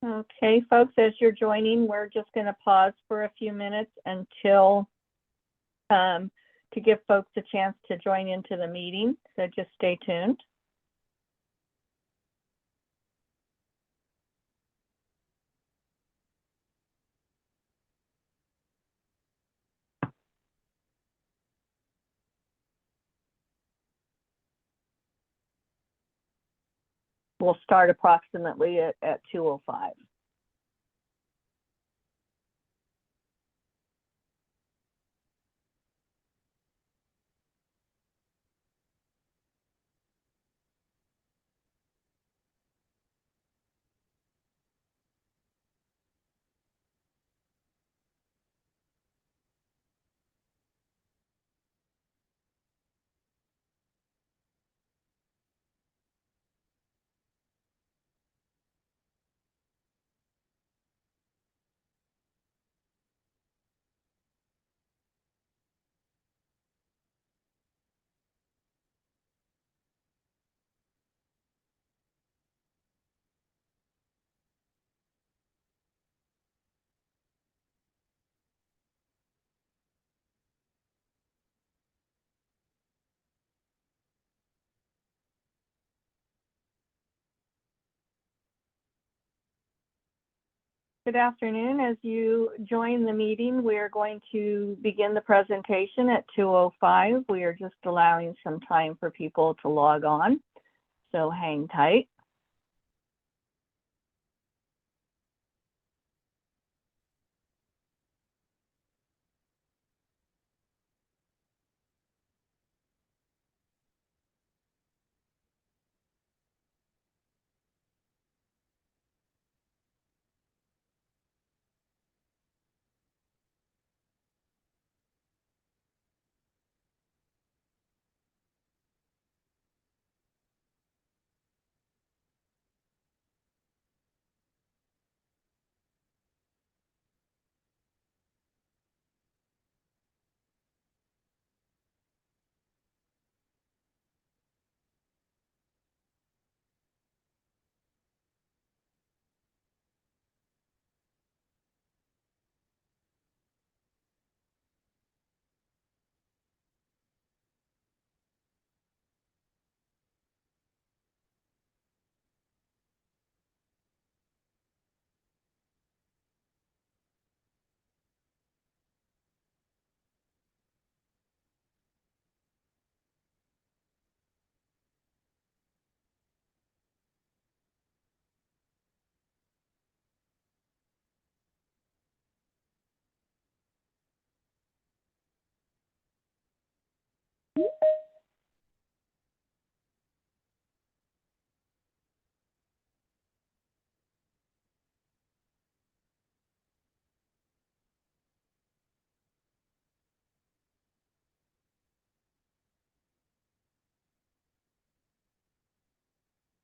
Okay, folks, as you're joining, we're just going to pause for a few minutes until to give folks a chance to join into the meeting. So just stay tuned. We'll start approximately at 2:05. Good afternoon. As you join the meeting, we are going to begin the presentation at 2:05. We are just allowing some time for people to log on, so hang tight.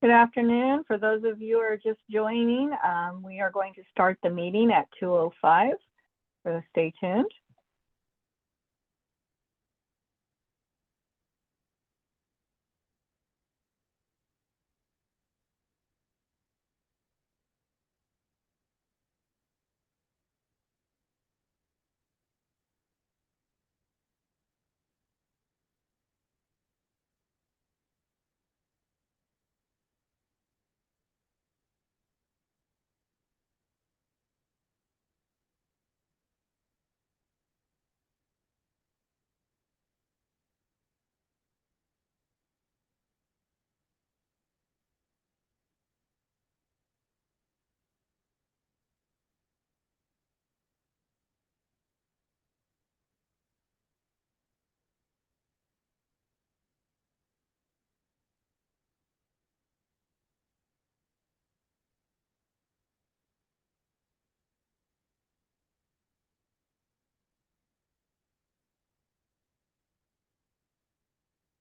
Good afternoon. For those of you who are just joining, we are going to start the meeting at 2:05, so stay tuned.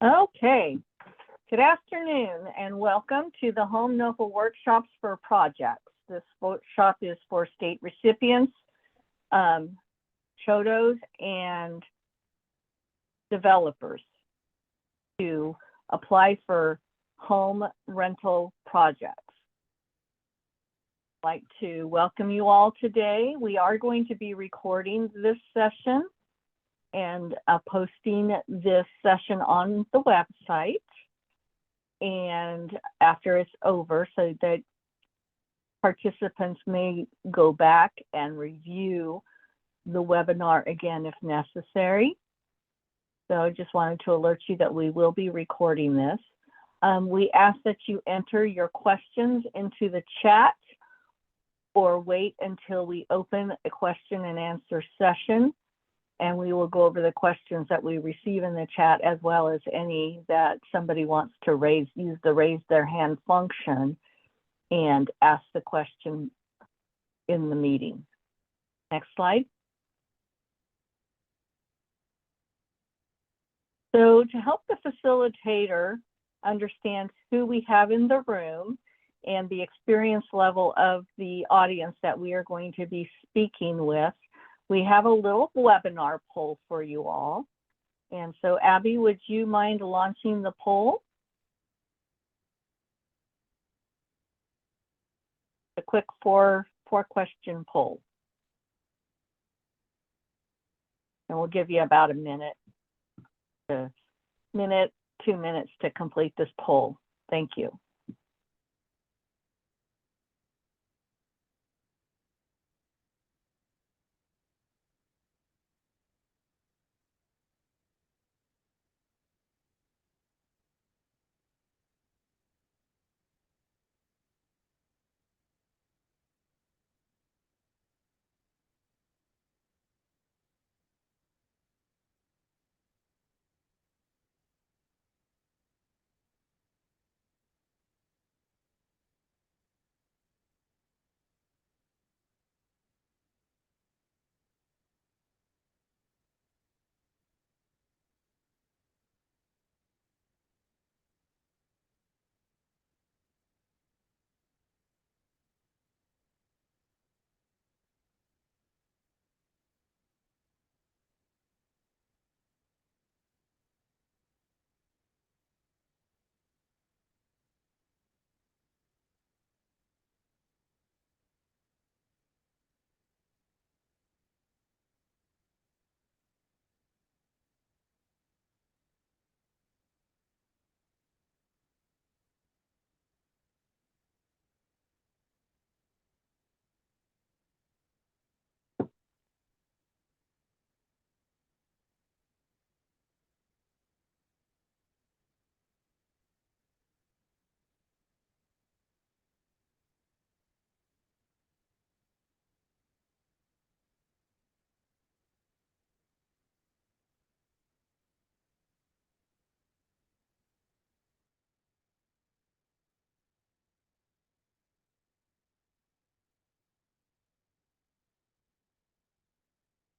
Okay. Good afternoon and welcome to the Home NOFA Workshops for Projects. This workshop is for state recipients, CHODOs, and developers to apply for home rental projects. like to welcome you all today. We are going to be recording this session and posting this session on the website and after it's over, so that participants may go back and review the webinar again if necessary. So I just wanted to alert you that we will be recording this. We ask that you enter your questions into the chat or wait until we open a question and answer session, and we will go over the questions that we receive in the chat as well as any that somebody wants to use the raise their hand function and ask the question in the meeting. Next slide. So to help the facilitator understand who we have in the room and the experience level of the audience that we are going to be speaking with, we have a little webinar poll for you all. And so Abby, would you mind launching the poll? A quick four question poll. And we'll give you about a minute, 2 minutes to complete this poll. Thank you.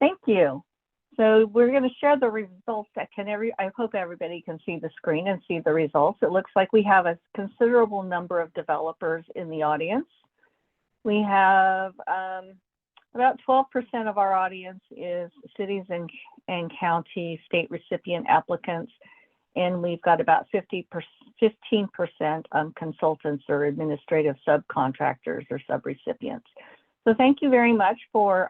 Thank you. So we're going to share the results that I hope everybody can see the screen and see the results. It looks like we have a considerable number of developers in the audience. We have about 12% of our audience is cities and county state recipient applicants, and we've got about 15% consultants or administrative subcontractors or subrecipients. So thank you very much for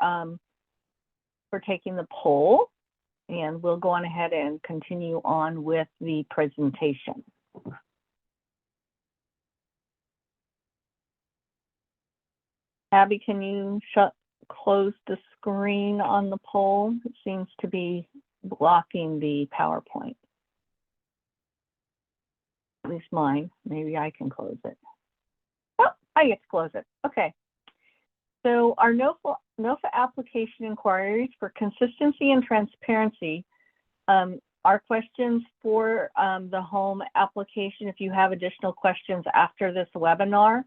taking the poll, and we'll go on ahead and continue on with the presentation. Abby, can you close the screen on the poll? It seems to be blocking the PowerPoint. At least mine. Maybe I can close it. Oh, I get to close it. Okay. So our NOFA application inquiries for consistency and transparency are questions for the home application. If you have additional questions after this webinar,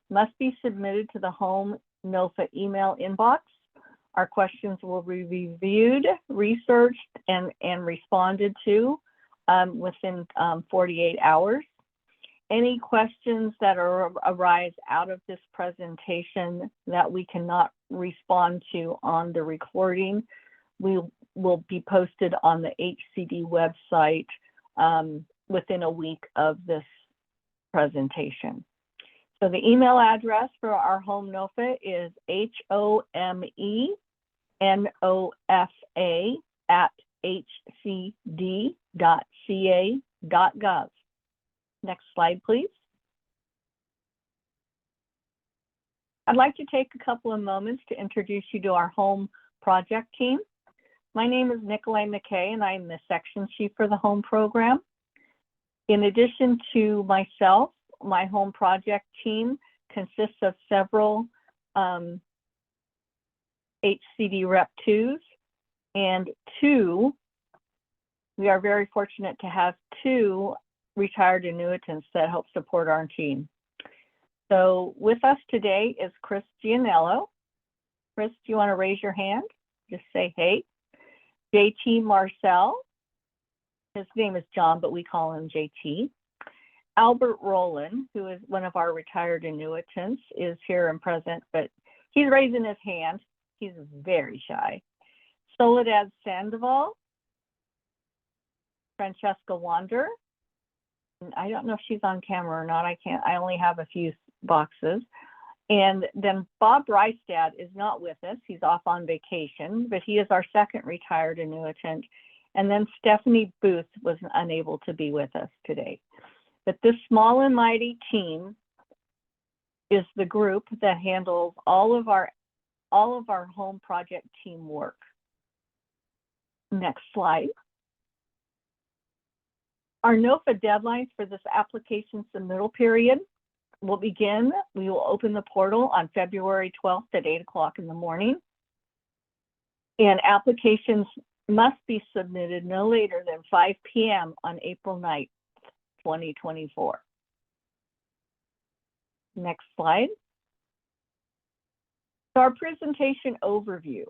must be submitted to the home NOFA email inbox. Our questions will be reviewed, researched, and responded to within 48 hours. Any questions that arise out of this presentation that we cannot respond to on the recording, we will be posted on the HCD website within a week of this presentation. So the email address for our home NOFA is homenofa@hcd.ca.gov. Next slide, please. I'd like to take a couple of moments to introduce you to our home project team. My name is Nicolay McKay, and I'm the section chief for the home program. In addition to myself, my home project team consists of several HCD Rep 2s and we are very fortunate to have 2 retired annuitants that help support our team. So with us today is Chris Gianello. Chris, do you want to raise your hand? Just say hey. JT Marcel. His name is John, but we call him JT. Albert Rowland, who is one of our retired annuitants, is here and present, but he's raising his hand. He's very shy. Soledad Sandoval. Francesca Wander. I don't know if she's on camera or not. I only have a few boxes. And then Bob Rystad is not with us. He's off on vacation, but he is our second retired annuitant. And then Stephanie Booth was unable to be with us today. But this small and mighty team is the group that handles all of our home project team work. Next slide. Our NOFA deadlines for this application submittal period will begin. We will open the portal on February 12th at 8 o'clock in the morning. And applications must be submitted no later than 5 p.m. on April 9th, 2024. Next slide. So our presentation overview.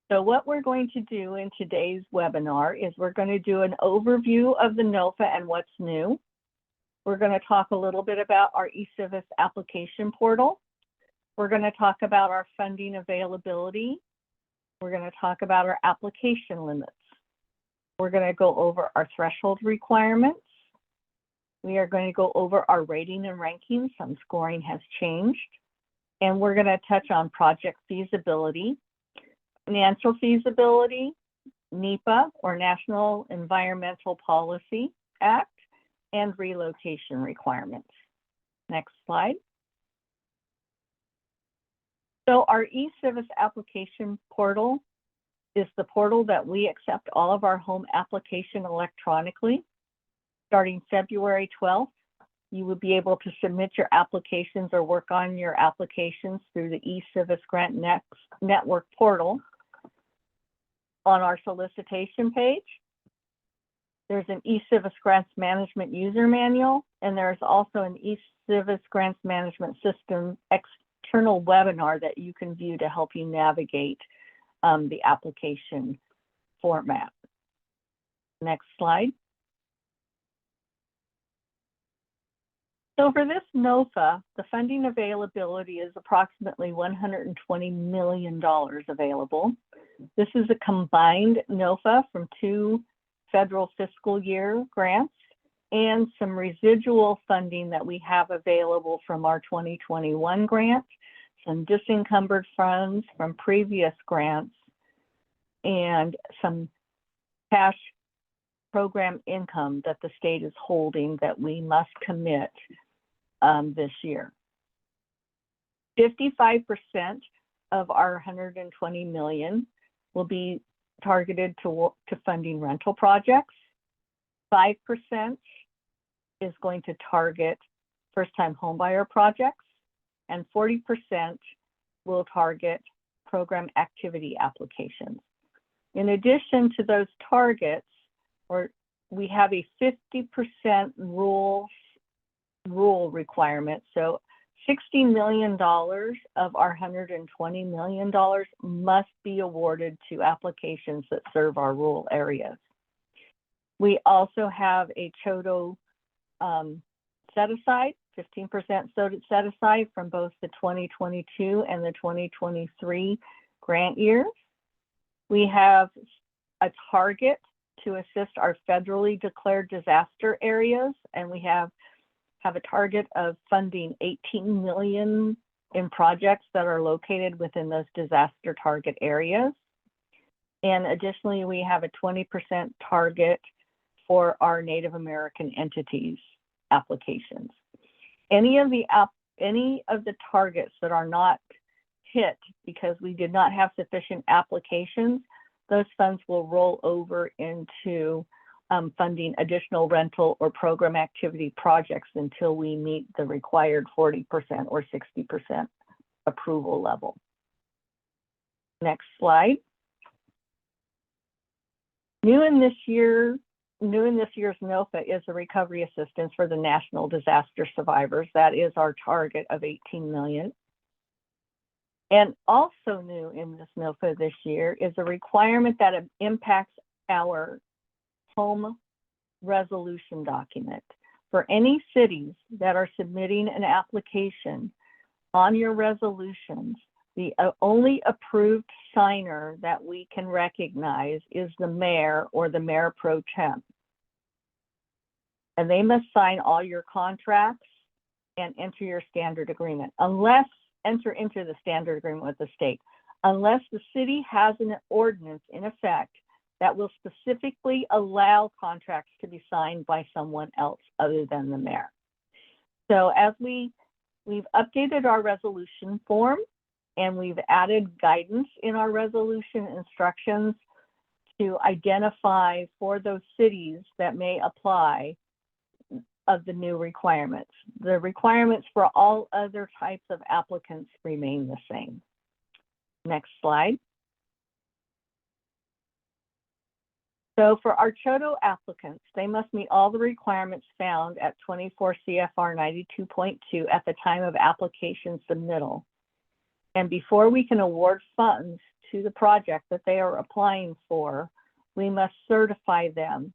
So what we're going to do in today's webinar is we're going to do an overview of the NOFA and what's new. We're going to talk a little bit about our eCivis application portal. We're going to talk about our funding availability. We're going to talk about our application limits. We're going to go over our threshold requirements. We are going to go over our rating and ranking. Some scoring has changed. And we're going to touch on project feasibility, financial feasibility, NEPA, or National Environmental Policy Act, and relocation requirements. Next slide. So our eCivis application portal is the portal that we accept all of our home application electronically. Starting February 12th, you will be able to submit your applications or work on your applications through the eCivis Grant Network portal. On our solicitation page, there's an eCivis Grants Management User Manual, and there's also an eCivis Grants Management System external webinar that you can view to help you navigate the application format. Next slide. So for this NOFA, the funding availability is approximately $120 million available. This is a combined NOFA from 2 federal fiscal year grants and some residual funding that we have available from our 2021 grant, some disencumbered funds from previous grants, and some cash program income that the state is holding that we must commit this year. 55% of our $120 million will be targeted to funding rental projects. 5% is going to target first-time homebuyer projects, and 40% will target program activity applications. In addition to those targets, we have a 50% rule requirement. So $60 million of our $120 million must be awarded to applications that serve our rural areas. We also have a CHOTO set aside, 15% set aside from both the 2022 and the 2023 grant years. We have a target to assist our federally declared disaster areas, and we have have a target of funding 18 million in projects that are located within those disaster target areas. And additionally, we have a 20% target for our Native American entities applications. Any of the targets that are not hit because we did not have sufficient applications, those funds will roll over into funding additional rental or program activity projects until we meet the required 40% or 60% approval level. Next slide. New in this year's NOFA is the recovery assistance for the national disaster survivors. That is our target of 18 million. And also new in this NOFA this year is a requirement that impacts our home resolution document. For any cities that are submitting an application on your resolutions, the only approved signer that we can recognize is the mayor or the mayor pro tem. And they must sign all your contracts and enter your standard agreement, enter into the standard agreement with the state, unless the city has an ordinance in effect that will specifically allow contracts to be signed by someone else other than the mayor. So as we've updated our resolution form and we've added guidance in our resolution instructions to identify for those cities that may apply of the new requirements. The requirements for all other types of applicants remain the same. Next slide. So for our CHOTO applicants, they must meet all the requirements found at 24 CFR 92.2 at the time of application submittal. And before we can award funds to the project that they are applying for, we must certify them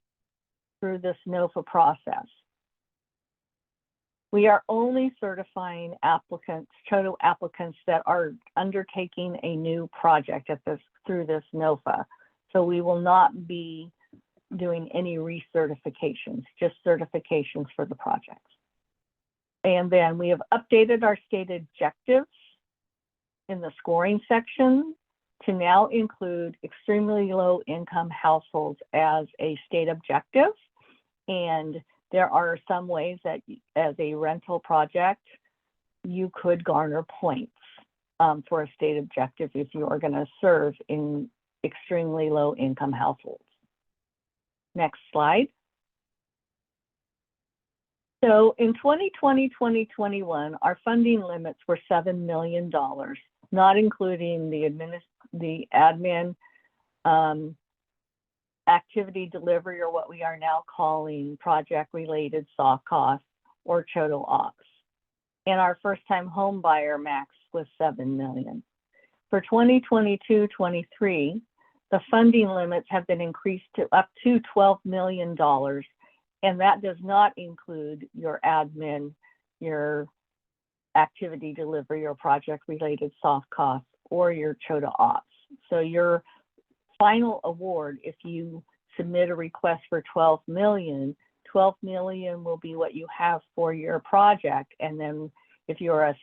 through this NOFA process. We are only certifying applicants, CHOTO applicants that are undertaking a new project through this NOFA. So we will not be doing any recertifications, just certifications for the projects. And then we have updated our state objectives in the scoring section to now include extremely low income households as a state objective. And there are some ways that as a rental project, you could garner points for a state objective if you are going to serve in extremely low income households. Next slide. So in 2020-2021, our funding limits were $7 million, not including the admin activity delivery, or what we are now calling project-related soft costs or CHOTO ops. And our first-time home buyer max was $7 million. For 2022-23, the funding limits have been increased to up to $12 million, and that does not include your admin, your activity delivery or project-related soft costs, or your CHOTO ops. So your final award, if you submit a request for 12 million will be what you have for your project. And then if you are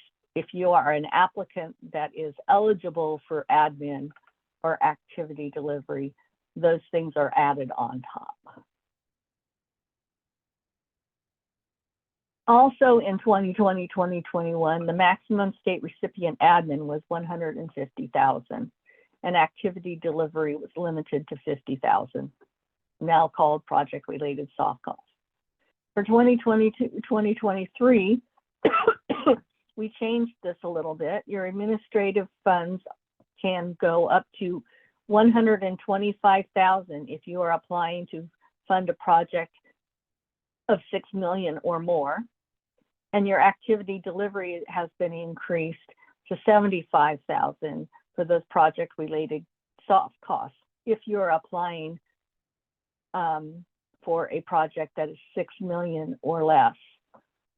an applicant that is eligible for admin or activity delivery, those things are added on top. Also in 2020-2021, the maximum state recipient admin was $150,000, and activity delivery was limited to $50,000, now called project-related soft costs. For 2022-2023, we changed this a little bit. Your administrative funds can go up to $125,000 if you are applying to fund a project of $6 million or more. And your activity delivery has been increased to $75,000 for those project-related soft costs if you're applying for a project that is $6 million or less.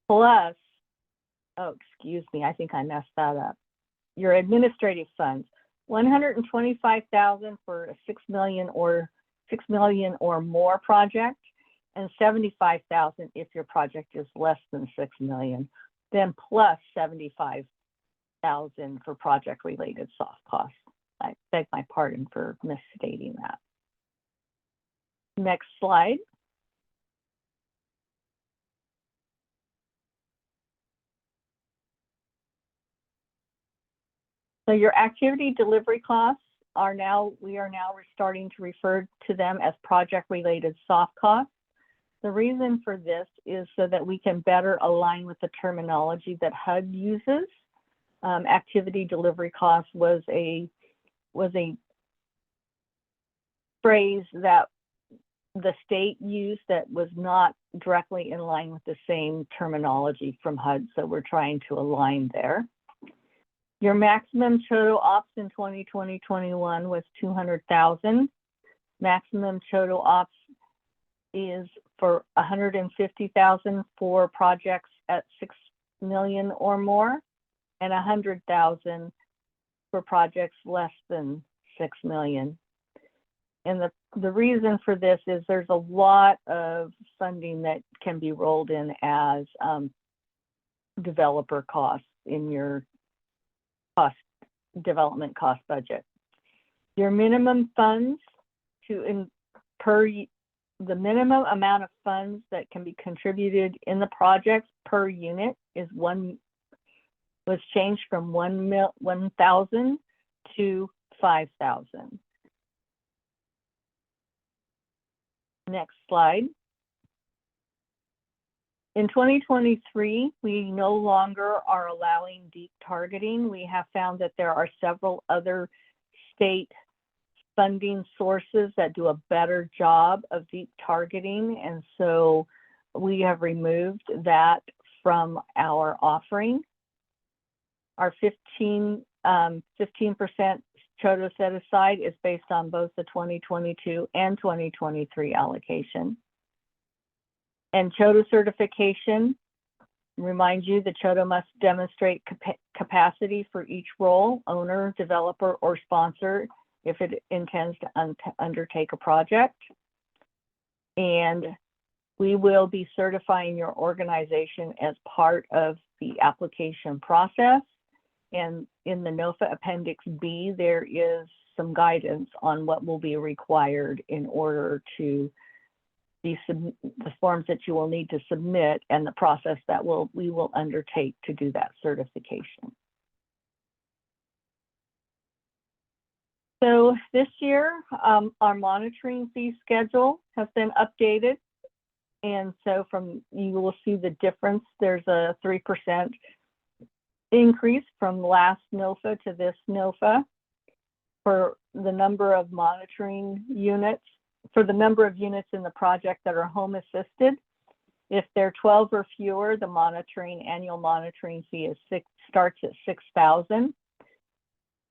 Plus, oh, excuse me, I think I messed that up. Your administrative funds, $125,000 for a $6 million or more project, and $75,000 if your project is less than $6 million, then plus $75,000 for project-related soft costs. I beg my pardon for misstating that. Next slide. So your activity delivery costs are now, we are now starting to refer to them as project-related soft costs. The reason for this is so that we can better align with the terminology that HUD uses. Activity delivery costs was a phrase that the state used that was not directly in line with the same terminology from HUD, so we're trying to align there. Your maximum total ops in 2020-21 was 200,000. Maximum total ops is for 150,000 for projects at 6 million or more, and 100,000 for projects less than 6 million. And the reason for this is there's a lot of funding that can be rolled in as developer costs in your development cost budget. Your minimum funds the minimum amount of funds that can be contributed in the project per unit was changed from 1,000 to 5,000. Next slide. In 2023, we no longer are allowing deep targeting. We have found that there are several other state funding sources that do a better job of deep targeting, and so we have removed that from our offering. Our 15% CHOTO set aside is based on both the 2022 and 2023 allocation. And CHOTO certification, remind you that CHOTO must demonstrate capacity for each role, owner, developer, or sponsor, if it intends to undertake a project. And we will be certifying your organization as part of the application process. And in the NOFA Appendix B, there is some guidance on what will be required in order to the forms that you will need to submit and the process that we will undertake to do that certification. So this year, our monitoring fee schedule has been updated. And so you will see the difference. There's a 3% increase from last NOFA to this NOFA for the number of monitoring units, for the number of units in the project that are home assisted. If they're 12 or fewer, the annual monitoring fee starts at 6,000,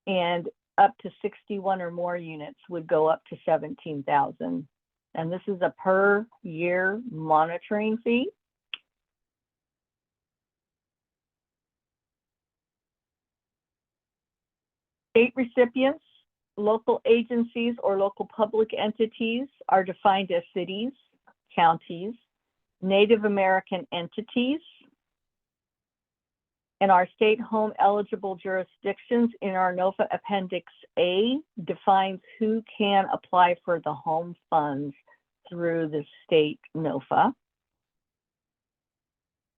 and up to 61 or more units would go up to 17,000. And this is a per year monitoring fee. State recipients, local agencies, or local public entities are defined as cities, counties, Native American entities, and our state home eligible jurisdictions in our NOFA Appendix A defines who can apply for the home funds through the state NOFA.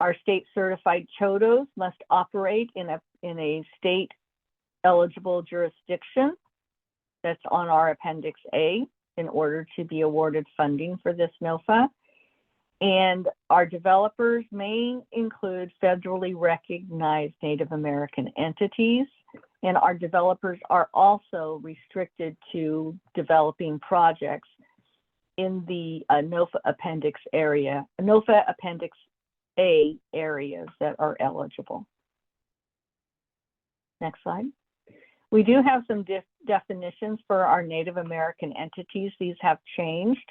Our state certified CHOTOs must operate in a state eligible jurisdiction that's on our Appendix A in order to be awarded funding for this NOFA. And our developers may include federally recognized Native American entities, and our developers are also restricted to developing projects in the NOFA Appendix area, NOFA Appendix A areas that are eligible. Next slide. We do have some definitions for our Native American entities. These have changed.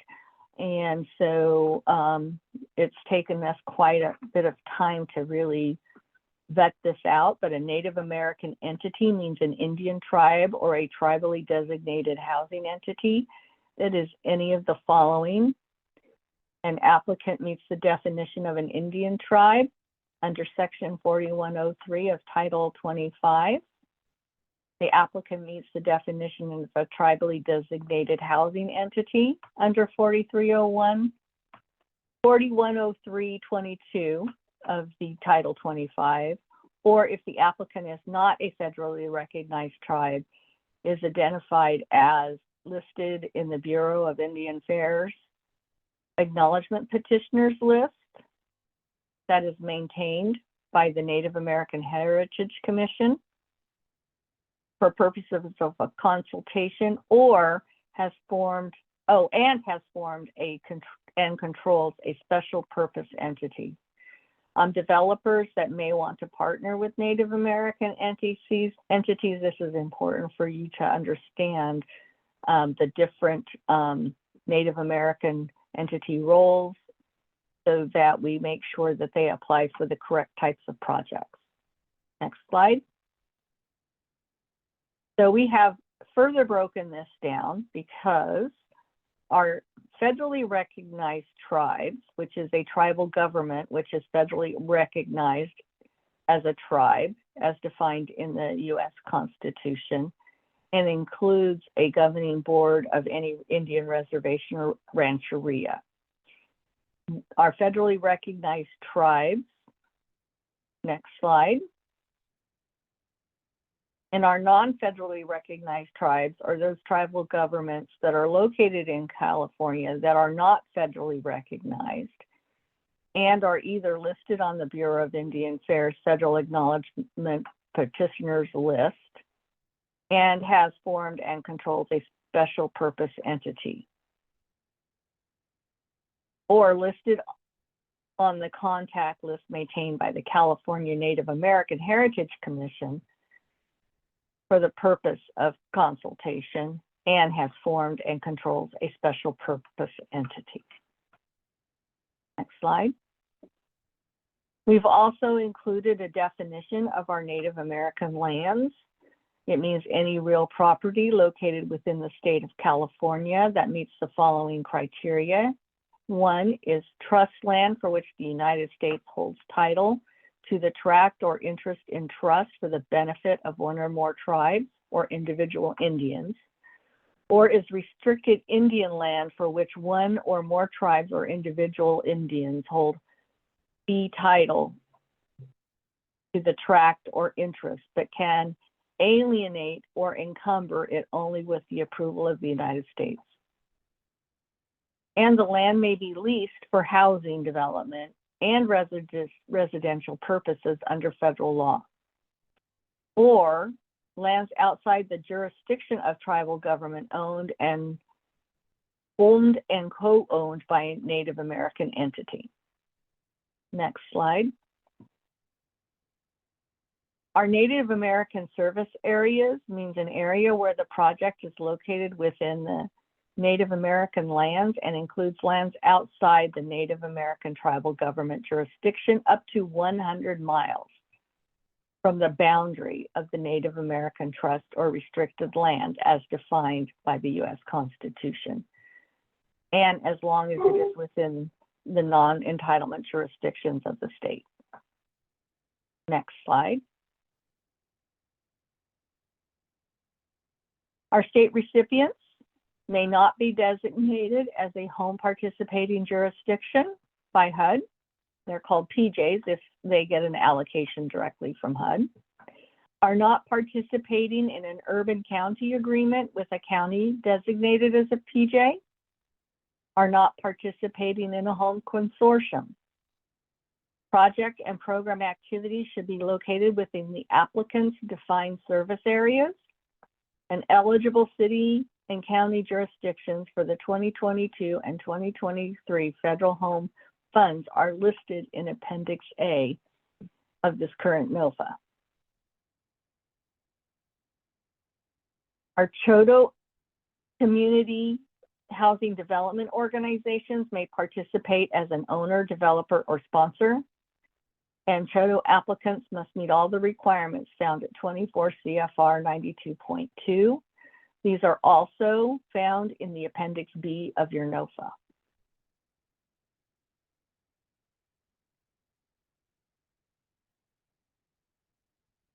And so it's taken us quite a bit of time to really vet this out, but a Native American entity means an Indian tribe or a tribally designated housing entity that is any of the following: An applicant meets the definition of an Indian tribe under Section 4103 of Title 25. The applicant meets the definition of a tribally designated housing entity under 4301, 4103.22 of the Title 25, or if the applicant is not a federally recognized tribe, is identified as listed in the Bureau of Indian Affairs Acknowledgement Petitioners List that is maintained by the Native American Heritage Commission for purposes of a consultation, or has formed, and controls a special purpose entity. Developers that may want to partner with Native American entities, this is important for you to understand the different Native American entity roles so that we make sure that they apply for the correct types of projects. Next slide. So we have further broken this down because our federally recognized tribes, which is a tribal government, which is federally recognized as a tribe, as defined in the U.S. Constitution, and includes a governing board of any Indian reservation or rancheria. Our federally recognized tribes, next slide, and our non-federally recognized tribes are those tribal governments that are located in California that are not federally recognized and are either listed on the Bureau of Indian Affairs Federal Acknowledgement Petitioners List and has formed and controls a special purpose entity, or listed on the contact list maintained by the California Native American Heritage Commission for the purpose of consultation and has formed and controls a special purpose entity. Next slide. We've also included a definition of our Native American lands. It means any real property located within the state of California that meets the following criteria. One is trust land for which the United States holds title to the tract or interest in trust for the benefit of one or more tribes or individual Indians, or is restricted Indian land for which one or more tribes or individual Indians hold fee title to the tract or interest, but can alienate or encumber it only with the approval of the United States. And the land may be leased for housing development and residential purposes under federal law, or lands outside the jurisdiction of tribal government owned and co-owned by a Native American entity. Next slide. Our Native American service areas means an area where the project is located within the Native American lands and includes lands outside the Native American tribal government jurisdiction up to 100 miles from the boundary of the Native American trust or restricted land as defined by the U.S. Constitution, and as long as it is within the non-entitlement jurisdictions of the state. Next slide. Our state recipients may not be designated as a home participating jurisdiction by HUD. They're called PJs if they get an allocation directly from HUD. Are not participating in an urban county agreement with a county designated as a PJ. Are not participating in a home consortium. Project and program activities should be located within the applicant's defined service areas and eligible city and county jurisdictions for the 2022 and 2023 federal home funds are listed in Appendix A of this current NOFA. Our Choteau community housing development organizations may participate as an owner, developer, or sponsor. And Choteau applicants must meet all the requirements found at 24 CFR 92.2. These are also found in the Appendix B of your NOFA.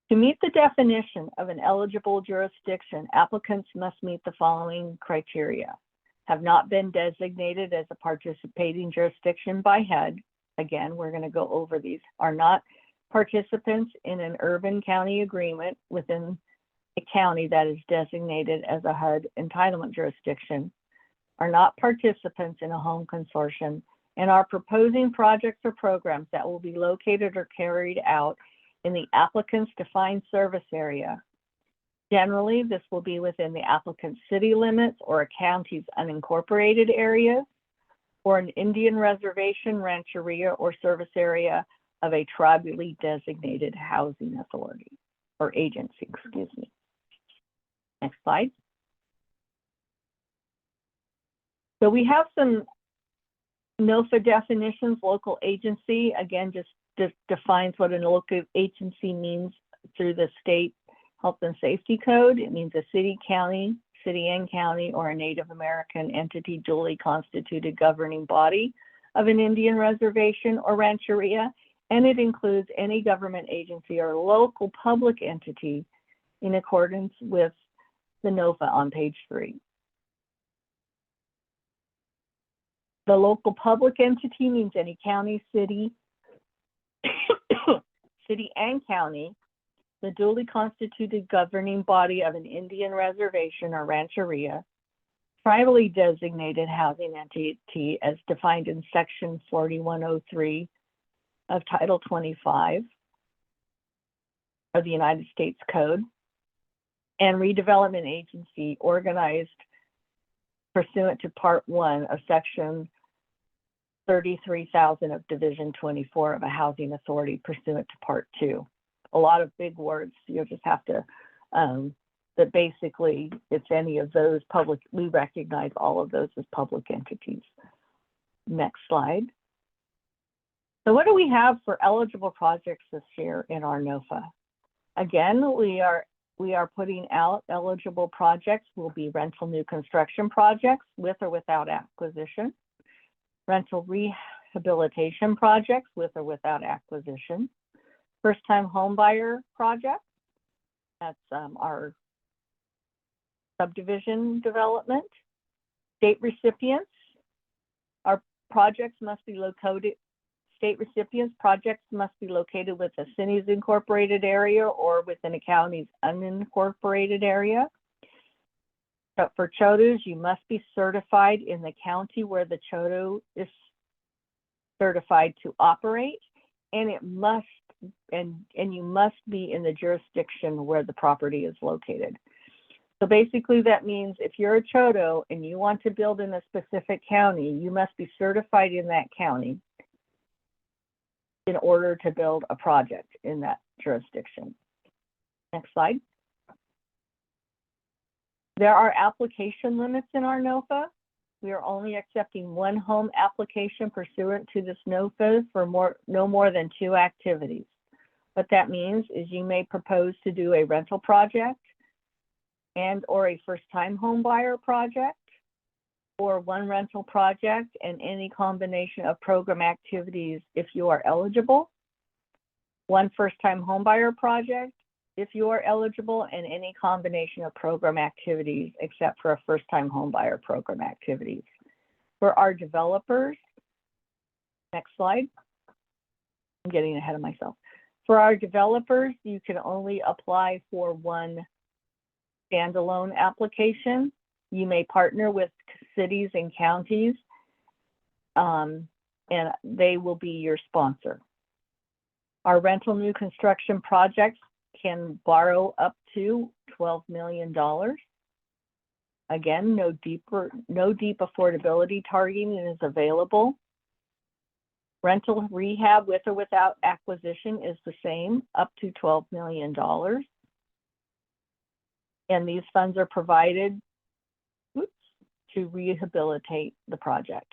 To meet the definition of an eligible jurisdiction, applicants must meet the following criteria. Have not been designated as a participating jurisdiction by HUD. Again, we're going to go over these. Are not participants in an urban county agreement within a county that is designated as a HUD entitlement jurisdiction. Are not participants in a home consortium, and are proposing projects or programs that will be located or carried out in the applicant's defined service area. Generally, this will be within the applicant's city limits or a county's unincorporated areas, or an Indian reservation, rancheria, or service area of a tribally designated housing authority or agency, excuse me. Next slide. So we have some NOFA definitions. Local agency, again, just defines what a local agency means through the state health and safety code. It means a city, and county, or a Native American entity duly constituted governing body of an Indian reservation or rancheria, and it includes any government agency or local public entity in accordance with the NOFA on page 3. The local public entity means any county, city, city and county, the duly constituted governing body of an Indian reservation or rancheria, tribally designated housing entity as defined in section 4103 of Title 25 of the United States Code, and redevelopment agency organized pursuant to Part 1 of Section 33,000 of Division 24 of a housing authority pursuant to Part 2. A lot of big words. You'll just have to, but basically it's any of those public, we recognize all of those as public entities. Next slide. So what do we have for eligible projects this year in our NOFA? Again, we are putting out eligible projects will be rental new construction projects with or without acquisition, rental rehabilitation projects with or without acquisition, first-time home buyer projects, that's our subdivision development, state recipients, our projects must be located, state recipients projects must be located with a city's incorporated area or within a county's unincorporated area. But for CHODOs, you must be certified in the county where the CHODO is certified to operate, and it must and you must be in the jurisdiction where the property is located. So basically that means if you're a CHODO and you want to build in a specific county, you must be certified in that county in order to build a project in that jurisdiction. Next slide. There are application limits in our NOFA. We are only accepting one home application pursuant to this NOFA for no more than 2 activities. What that means is you may propose to do a rental project and or a first-time home buyer project, or one rental project and any combination of program activities if you are eligible, one first-time home buyer project if you are eligible, and any combination of program activities except for a first-time home buyer program activities. For our developers, next slide. I'm getting ahead of myself. For our developers, you can only apply for one standalone application. You may partner with cities and counties, and they will be your sponsor. Our rental new construction projects can borrow up to $12 million. Again, no deep affordability targeting is available. Rental rehab with or without acquisition is the same, up to $12 million. And these funds are provided to rehabilitate the project.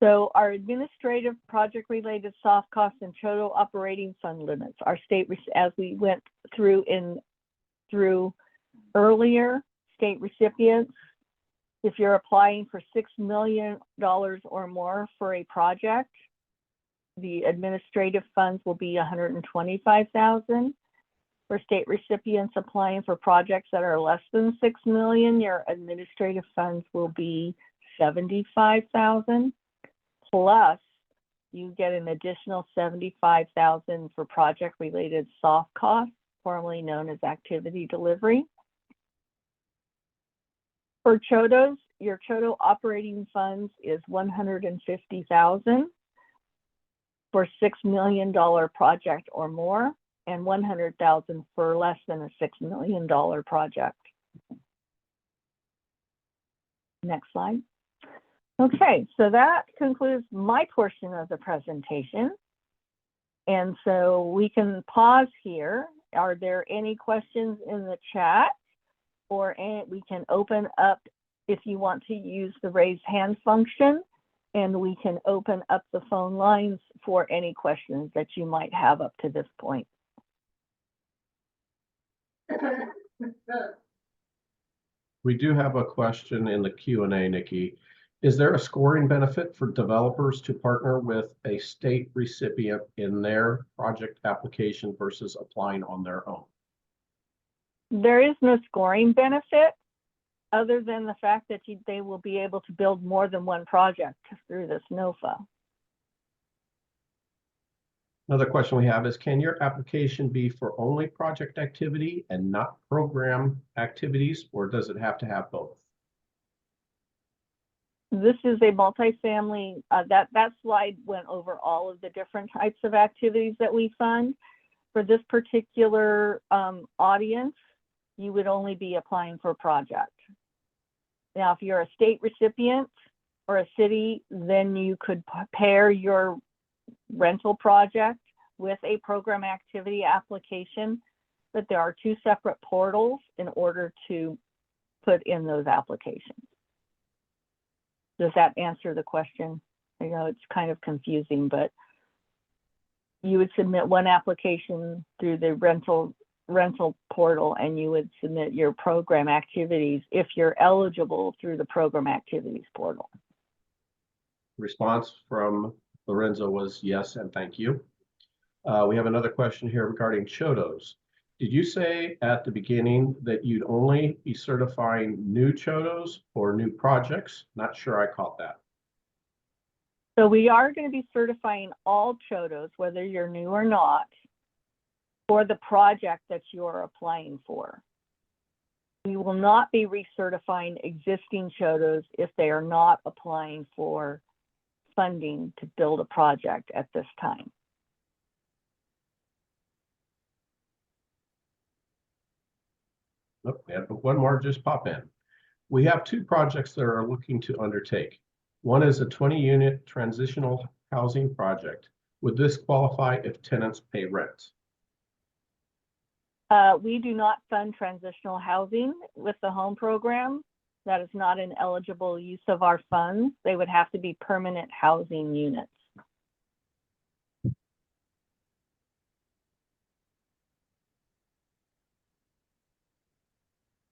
So our administrative project-related soft costs and CHODO operating fund limits, our state, as we went through earlier, state recipients, if you're applying for $6 million or more for a project, the administrative funds will be $125,000. For state recipients applying for projects that are less than 6 million, your administrative funds will be $75,000. Plus, you get an additional $75,000 for project-related soft costs, formerly known as activity delivery. For CHODOs, your CHODO operating funds is $150,000 for $6 million project or more, and $100,000 for less than a $6 million project. Next slide. Okay, so that concludes my portion of the presentation. And so we can pause here. Are there any questions in the chat? Or we can open up if you want to use the raise hand function, and we can open up the phone lines for any questions that you might have up to this point. We do have a question in the Q&A, Nikki. Is there a scoring benefit for developers to partner with a state recipient in their project application versus applying on their own? There is no scoring benefit other than the fact that they will be able to build more than one project through this NOFA. Another question we have is, can your application be for only project activity and not program activities, or does it have to have both? This is a multifamily, that slide went over all of the different types of activities that we fund. For this particular audience, you would only be applying for a project. Now, if you're a state recipient or a city, then you could pair your rental project with a program activity application, but there are two separate portals in order to put in those applications. Does that answer the question? I know it's kind of confusing, but you would submit one application through the rental portal, and you would submit your program activities if you're eligible through the program activities portal. Response from Lorenzo was yes and thank you. We have another question here regarding CHODOs. Did you say at the beginning that you'd only be certifying new CHODOs or new projects? Not sure I caught that. So we are going to be certifying all CHODOs, whether you're new or not, for the project that you're applying for. We will not be recertifying existing CHODOs if they are not applying for funding to build a project at this time. Oh, yeah, but one more just pop in. We have two projects that are looking to undertake. One is a 20-unit transitional housing project. Would this qualify if tenants pay rent? We do not fund transitional housing with the home program. That is not an eligible use of our funds. They would have to be permanent housing units.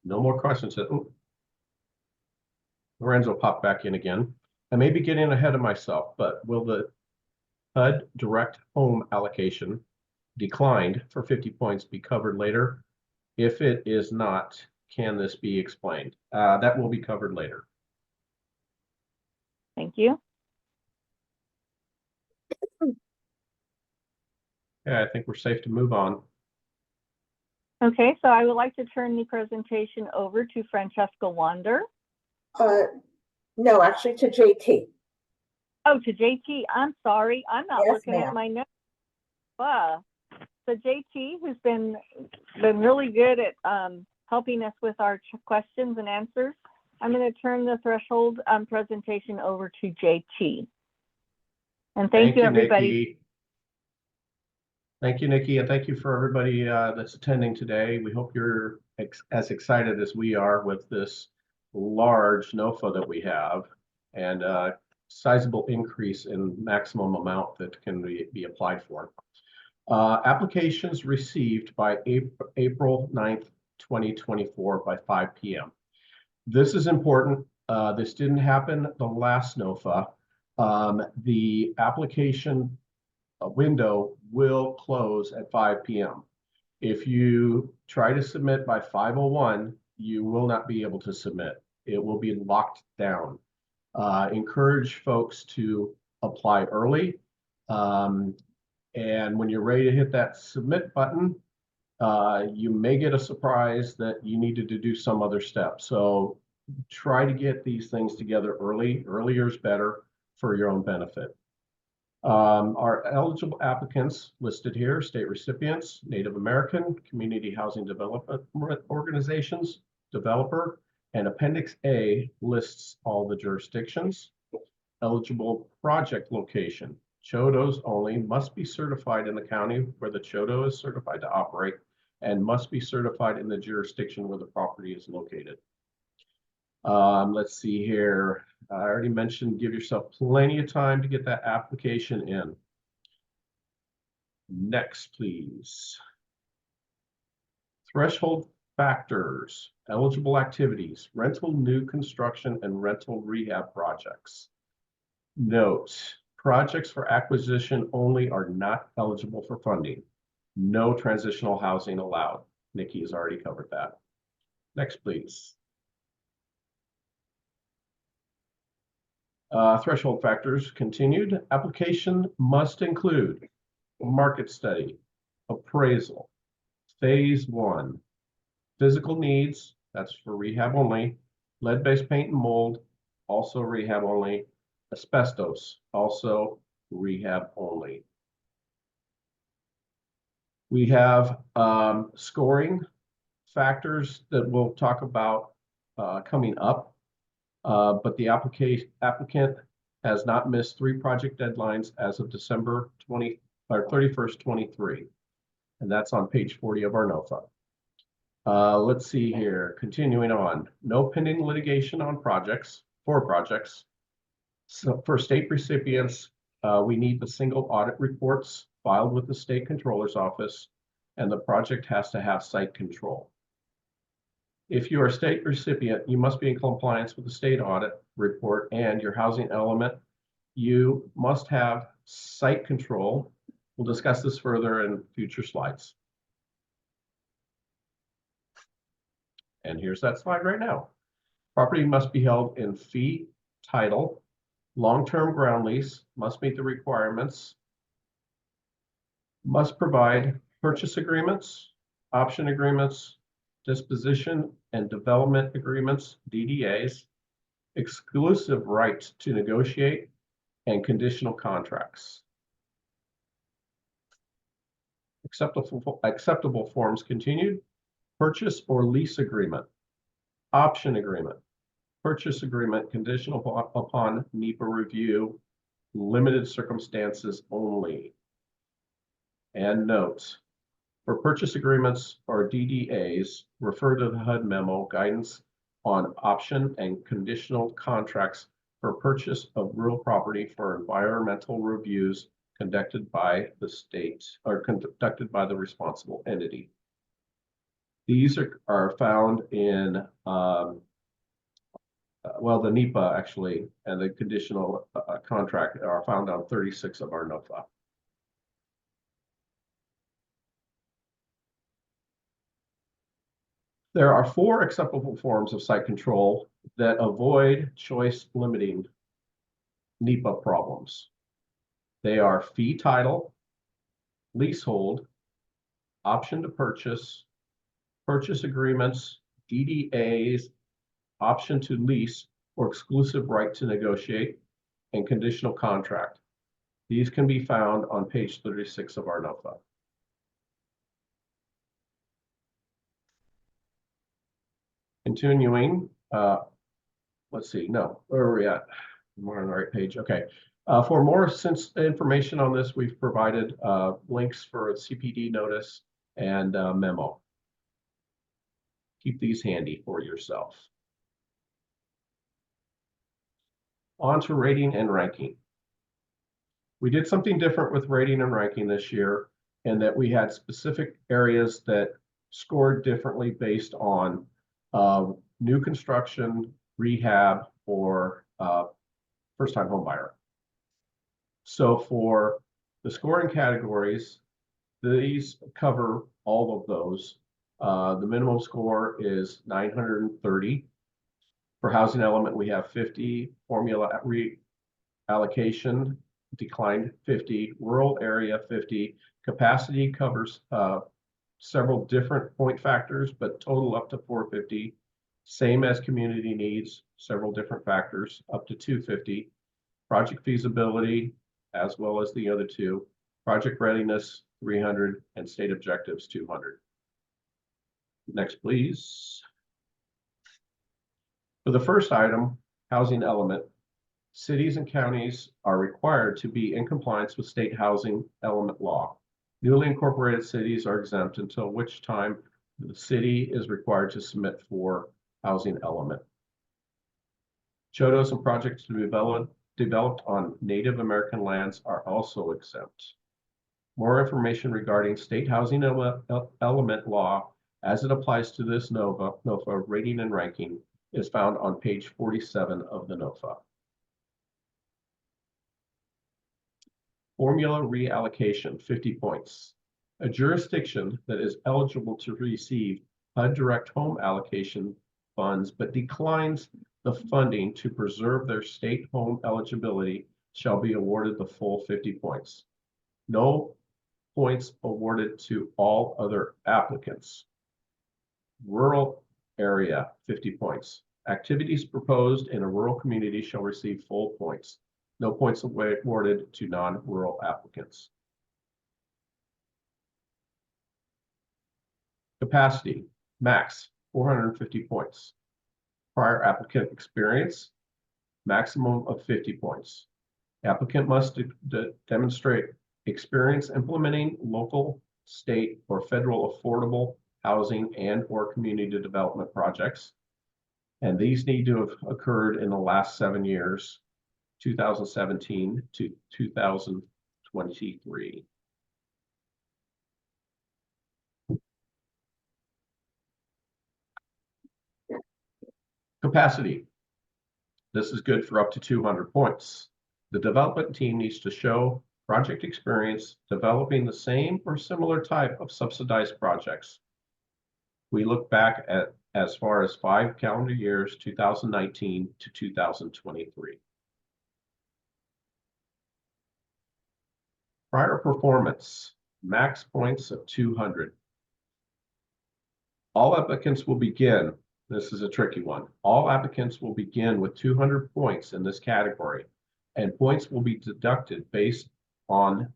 No more questions. Oh, Lorenzo popped back in again. I may be getting ahead of myself, but will the HUD direct home allocation declined for 50 points be covered later? If it is not, can this be explained? That will be covered later. Thank you. Yeah, I think we're safe to move on. Okay, so I would like to turn the presentation over to Francesca Wander. No, actually to JT. Oh, to JT. I'm sorry. I'm not Yes, looking at my notes. So JT, who's been really good at helping us with our questions and answers, I'm going to turn the threshold presentation over to JT. And thank you, everybody. Nikki. Thank you, Nikki, and thank you for everybody that's attending today. We hope you're as excited as we are with this large NOFA that we have, and sizable increase in maximum amount that can be applied for. Applications received by April 9th, 2024 by 5 p.m. This is important. This didn't happen the last NOFA. The application window will close at 5 p.m. If you try to submit by 5:01, you will not be able to submit. It will be locked down. Encourage folks to apply early. And when you're ready to hit that submit button, you may get a surprise that you needed to do some other step. So try to get these things together early. Earlier is better for your own benefit. Our eligible applicants listed here: state recipients, Native American, community housing development organizations, developer, and Appendix A lists all the jurisdictions. Eligible project location: CHODOs only, must be certified in the county where the CHODO is certified to operate, and must be certified in the jurisdiction where the property is located. Let's see here. I already mentioned, give yourself plenty of time to get that application in. Next, please. Threshold factors: eligible activities, rental new construction and rental rehab projects. Note, projects for acquisition only are not eligible for funding. No transitional housing allowed. Nikki has already covered that. Next, please. Threshold factors continued. Application must include market study, appraisal, phase 1, physical needs, that's for rehab only, lead-based paint and mold, also rehab only, asbestos, also rehab only. We have scoring factors that we'll talk about coming up. But the applicant has not missed 3 project deadlines as of December 31st, 23. And that's on page 40 of our NOFA. Let's see here, continuing on. No pending litigation on projects, for projects. So for state recipients, we need the single audit reports filed with the state controller's office, and the project has to have site control. If you are a state recipient, you must be in compliance with the state audit report and your housing element. You must have site control. We'll discuss this further in future slides. And here's that slide right now. Property must be held in fee title, long-term ground lease, must meet the requirements, must provide purchase agreements, option agreements, disposition and development agreements, DDAs, exclusive rights to negotiate, and conditional contracts. Acceptable forms continued: purchase or lease agreement, option agreement, purchase agreement conditional upon NEPA review, limited circumstances only. And notes: for purchase agreements or DDAs, refer to the HUD memo guidance on option and conditional contracts for purchase of real property for environmental reviews conducted by the state or conducted by the responsible entity. These are found in, well, the NEPA actually, and the conditional contract are found on 36 of our NOFA. There are 4 acceptable forms of site control that avoid choice limiting NEPA problems. They are fee title, leasehold, option to purchase, purchase agreements, DDAs, option to lease or exclusive right to negotiate, and conditional contract. These can be found on page 36 of our NOFA. Continuing, let's see, no, where are we at? We're on the right page, okay. For more information on this, we've provided links for a CPD notice and memo. Keep these handy for yourself. On to rating and ranking. We did something different with rating and ranking this year, in that we had specific areas that scored differently based on new construction, rehab, or first-time home buyer. So for The scoring categories, these cover all of those. The minimum score is 930. For housing element, we have 50. Formula reallocation declined 50. Rural area 50. Capacity covers several different point factors, but total up to 450. Same as community needs, several different factors, up to 250. Project feasibility, as well as the other two. Project readiness, 300, and state objectives, 200. Next, please. For the first item, housing element, cities and counties are required to be in compliance with state housing element law. Newly incorporated cities are exempt until which time the city is required to submit for housing element. CHODOs and projects to be developed on Native American lands are also exempt. More information regarding state housing element law as it applies to this NOFA rating and ranking is found on page 47 of the NOFA. Formula reallocation, 50 points. A jurisdiction that is eligible to receive HUD direct home allocation funds but declines the funding to preserve their state home eligibility shall be awarded the full 50 points. No points awarded to all other applicants. Rural area, 50 points. Activities proposed in a rural community shall receive full points. No points awarded to non-rural applicants. Capacity, max 450 points. Prior applicant experience, maximum of 50 points. Applicant must demonstrate experience implementing local, state, or federal affordable housing and or community development projects. And these need to have occurred in the last 7 years, 2017 to 2023. Capacity. This is good for up to 200 points. The development team needs to show project experience developing the same or similar type of subsidized projects. We look back at as far as 5 calendar years, 2019 to 2023. Prior performance, max points of 200. All applicants will begin, this is a tricky one, all applicants will begin with 200 points in this category, and points will be deducted based on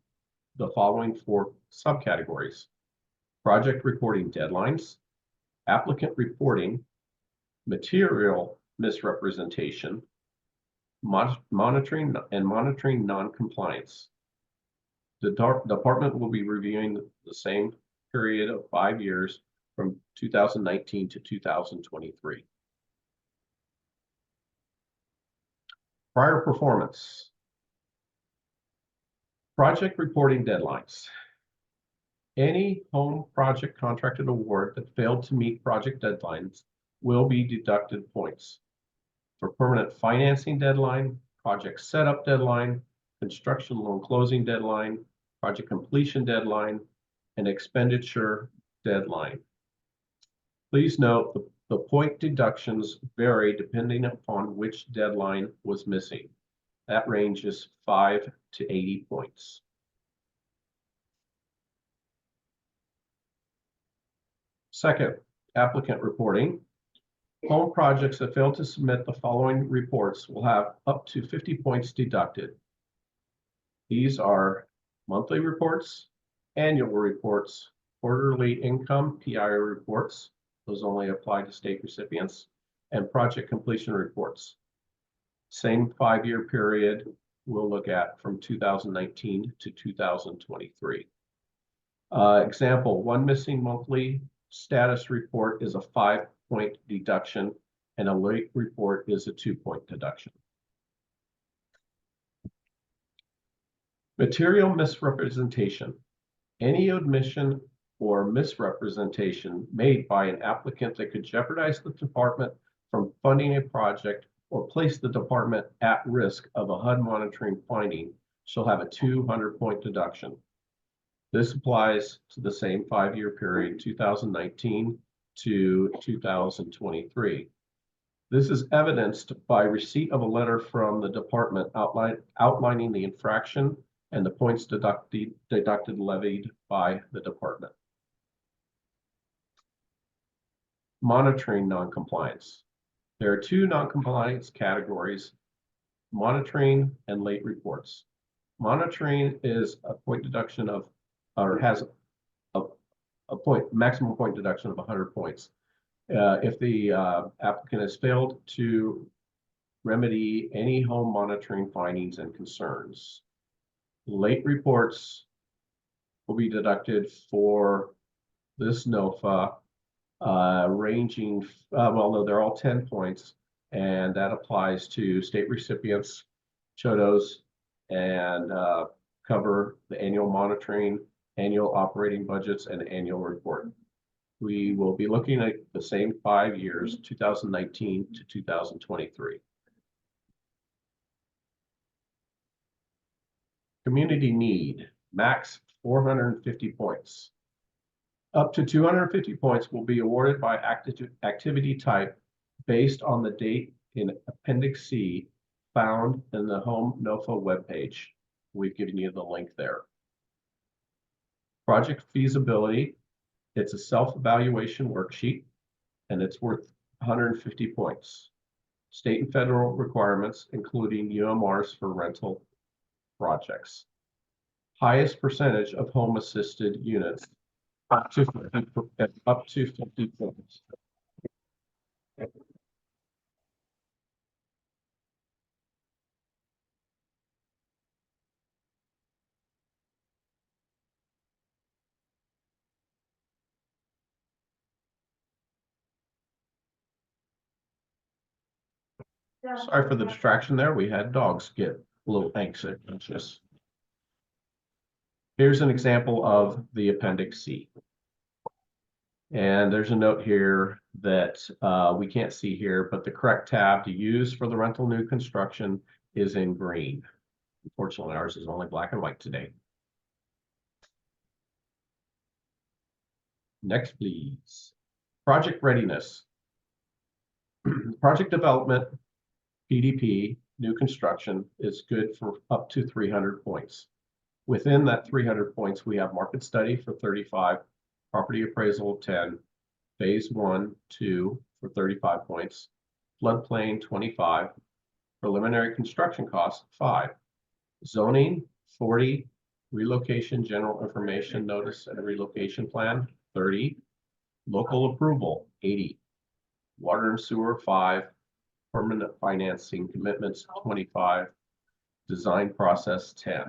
the following 4 subcategories: project reporting deadlines, applicant reporting, material misrepresentation, monitoring non-compliance. The department will be reviewing the same period of 5 years from 2019 to 2023. Prior performance. Project reporting deadlines. Any home project contracted award that failed to meet project deadlines will be deducted points. For permanent financing deadline, project setup deadline, construction loan closing deadline, project completion deadline, and expenditure deadline. Please note the point deductions vary depending upon which deadline was missing. That ranges 5 to 80 points. Second, applicant reporting. Home projects that fail to submit the following reports will have up to 50 points deducted. These are monthly reports, annual reports, quarterly income PIO reports, those only apply to state recipients, and project completion reports. Same 5-year period we'll look at from 2019 to 2023. Example, one missing monthly status report is a 5-point deduction, and a late report is a 2-point deduction. Material misrepresentation. Any omission or misrepresentation made by an applicant that could jeopardize the department from funding a project or place the department at risk of a HUD monitoring finding she'll have a 200-point deduction. This applies to the same 5-year period, 2019 to 2023. This is evidenced by receipt of a letter from the department outlining the infraction and the points deducted levied by the department. Monitoring noncompliance. There are 2 noncompliance categories: monitoring and late reports. Monitoring is a point deduction of, or has a maximum point deduction of 100 points. If the applicant has failed to remedy any home monitoring findings and concerns. Late reports will be deducted for this NOFA, ranging, well, no, they're all 10 points, and that applies to state recipients, CHODOs, and cover the annual monitoring, annual operating budgets, and annual report. We will be looking at the same 5 years, 2019 to 2023. Community need, max 450 points. Up to 250 points will be awarded by activity type based on the date in Appendix C found in the Home NOFA webpage. We've given you the link there. Project feasibility, it's a self-evaluation worksheet, and it's worth 150 points. State and federal requirements, including UMRs for rental projects. Highest percentage of home assisted units, up to 50 points. Sorry for the distraction there. We had dogs get a little anxious. Here's an example of the Appendix C. And there's a note here that we can't see here, but the correct tab to use for the rental new construction is in green. Unfortunately, ours is only black and white today. Next, please. Project readiness. Project development, PDP, new construction is good for up to 300 points. Within that 300 points, we have market study for 35, property appraisal of 10, phase 1, 2 for 35 points, floodplain 25, preliminary construction cost 5, zoning 40, relocation general information notice and relocation plan 30, local approval 80, water and sewer 5, permanent financing commitments 25, design process 10.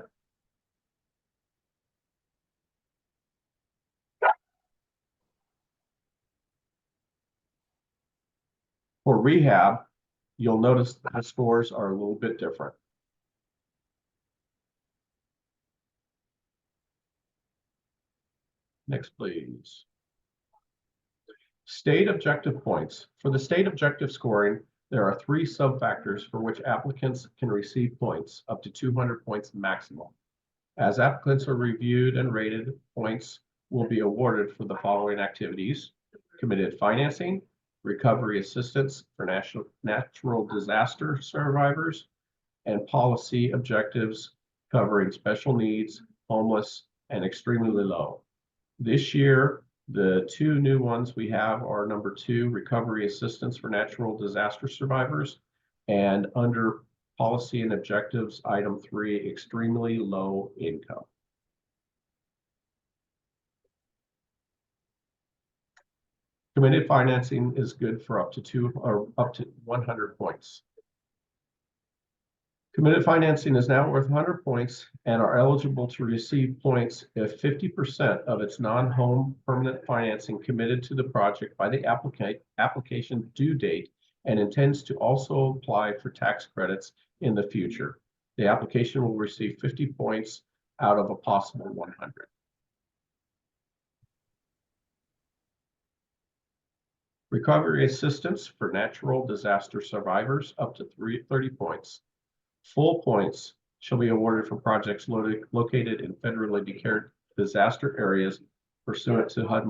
For rehab, you'll notice that the scores are a little bit different. Next, please. State objective points. For the state objective scoring, there are 3 sub-factors for which applicants can receive points, up to 200 points maximum. As applicants are reviewed and rated, points will be awarded for the following activities: committed financing, recovery assistance for natural disaster survivors, and policy objectives covering special needs, homeless, and extremely low. This year, the 2 new ones we have are number 2, recovery assistance for natural disaster survivors, and under policy and objectives, item 3, extremely low income. Committed financing is good for up to 100 points. Committed financing is now worth 100 points and are eligible to receive points if 50% of its non-home permanent financing committed to the project by the application due date and intends to also apply for tax credits in the future. The application will receive 50 points out of a possible 100. Recovery assistance for natural disaster survivors, up to 30 points. Full points shall be awarded for projects located in federally declared disaster areas pursuant to HUD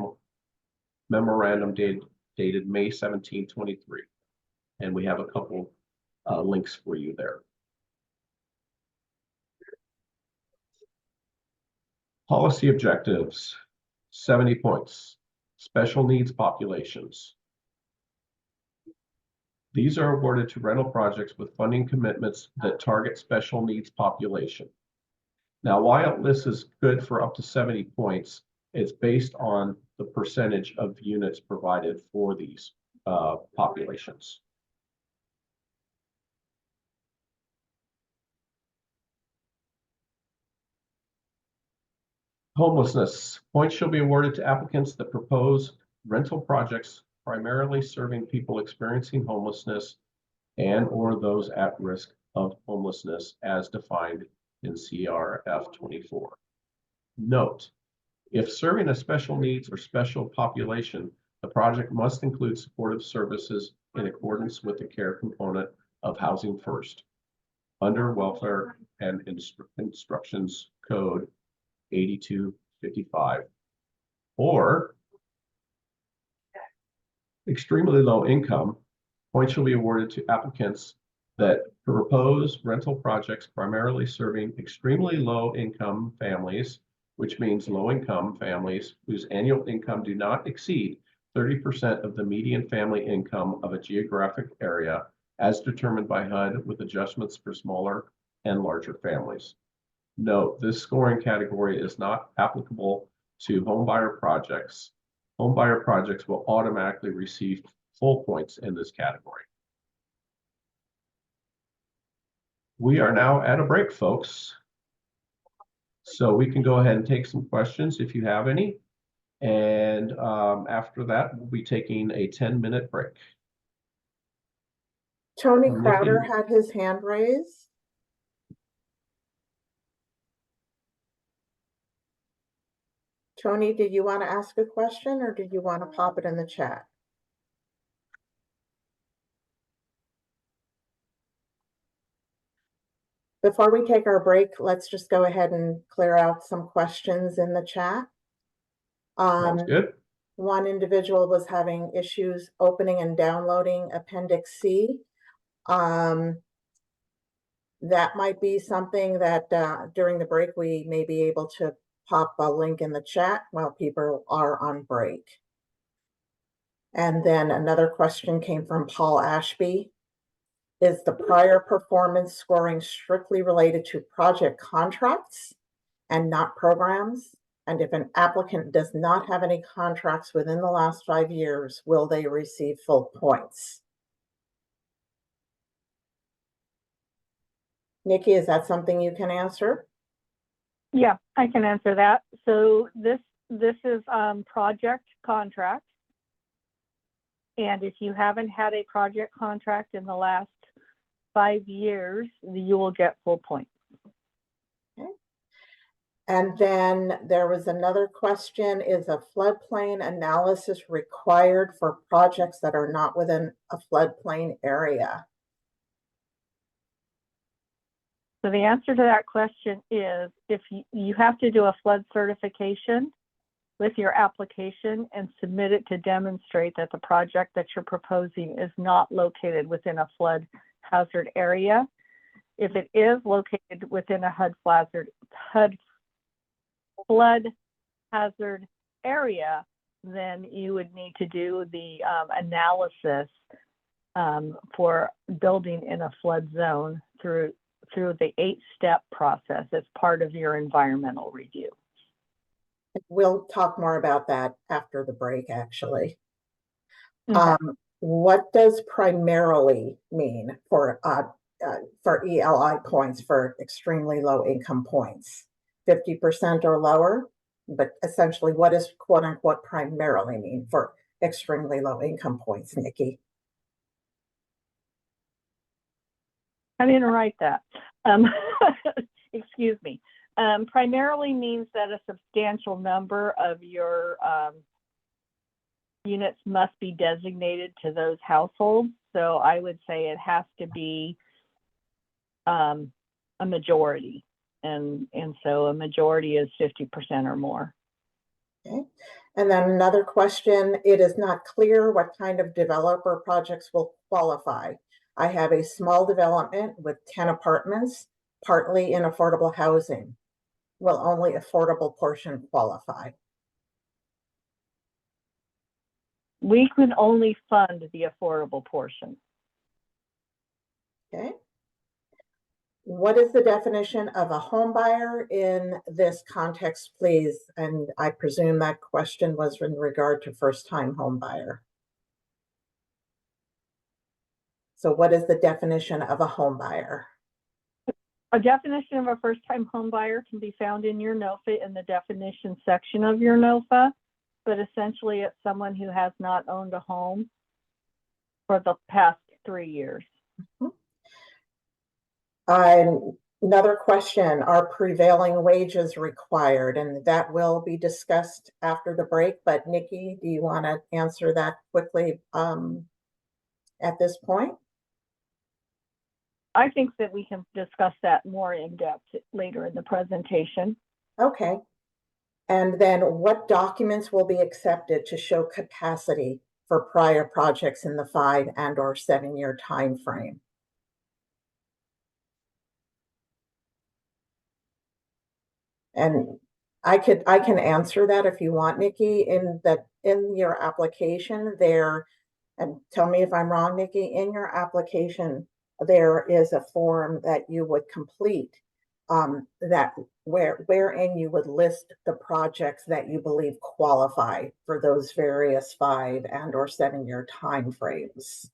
memorandum dated May 17, 23. And we have a couple links for you there. Policy objectives, 70 points. Special needs populations. These are awarded to rental projects with funding commitments that target special needs population. Now, while this is good for up to 70 points, it's based on the percentage of units provided for these populations. Homelessness. Points shall be awarded to applicants that propose rental projects primarily serving people experiencing homelessness and or those at risk of homelessness as defined in CRF 24. Note, if serving a special needs or special population, the project must include supportive services in accordance with the care component of Housing First under Welfare and Instructions Code 8255, or extremely low income. Points shall be awarded to applicants that propose rental projects primarily serving extremely low income families, which means low income families whose annual income do not exceed 30% of the median family income of a geographic area as determined by HUD with adjustments for smaller and larger families. Note, this scoring category is not applicable to homebuyer projects. Homebuyer projects will automatically receive full points in this category. We are now at a break, folks. So we can go ahead and take some questions if you have any. And after that, we'll be taking a 10-minute break. Tony Nikki? Crowder had his hand raised. Tony, did you want to ask a question or did you want to pop it in the chat? Before we take our break, let's just go ahead and clear out some questions in the chat. Sounds good. One individual was having issues opening and downloading Appendix C. That might be something that during the break we may be able to pop a link in the chat while people are on break. And then another question came from Paul Ashby. Is the prior performance scoring strictly related to project contracts and not programs? And if an applicant does not have any contracts within the last 5 years, will they receive full points? Nikki, is that something you can answer? Yeah, I can answer that. So this is project contract. And if you haven't had a project contract in the last 5 years, you will get full points. Okay. And then there was another question, is a floodplain analysis required for projects that are not within a floodplain area? So the answer to that question is if you have to do a flood certification with your application and submit it to demonstrate that the project that you're proposing is not located within a flood hazard area. If it is located within a HUD flood hazard area, then you would need to do the analysis for building in a flood zone through the 8-step process as part of your environmental review. We'll talk more about that after the break, actually. Okay. What does primarily mean for ELI points for extremely low income points? 50% or lower? But essentially, what does quote unquote primarily mean for extremely low income points, Nikki? I didn't write that. Excuse me. Primarily means that a substantial number of your units must be designated to those households. So I would say it has to be a majority. And so a majority is 50% or more. Okay. And then another question, it is not clear what kind of developer projects will qualify. I have a small development with 10 apartments, partly in affordable housing. Will only affordable portion qualify? We can only fund the affordable portion. Okay. What is the definition of a home buyer in this context, please? And I presume that question was in regard to first-time home buyer. So what is the definition of a home buyer? A definition of a first-time home buyer can be found in your NOFA in the definition section of your NOFA, but essentially it's someone who has not owned a home for the past 3 years. Another question, are prevailing wages required? And that will be discussed after the break, but Nikki, do you want to answer that quickly at this point? I think that we can discuss that more in depth later in the presentation. Okay. And then what documents will be accepted to show capacity for prior projects in the 5 and/or 7-year time frame? And I can answer that if you want, Nikki, in your application there, and tell me if I'm wrong, Nikki, in your application, there is a form that you would complete wherein you would list the projects that you believe qualify for those various 5 and/or 7-year time frames.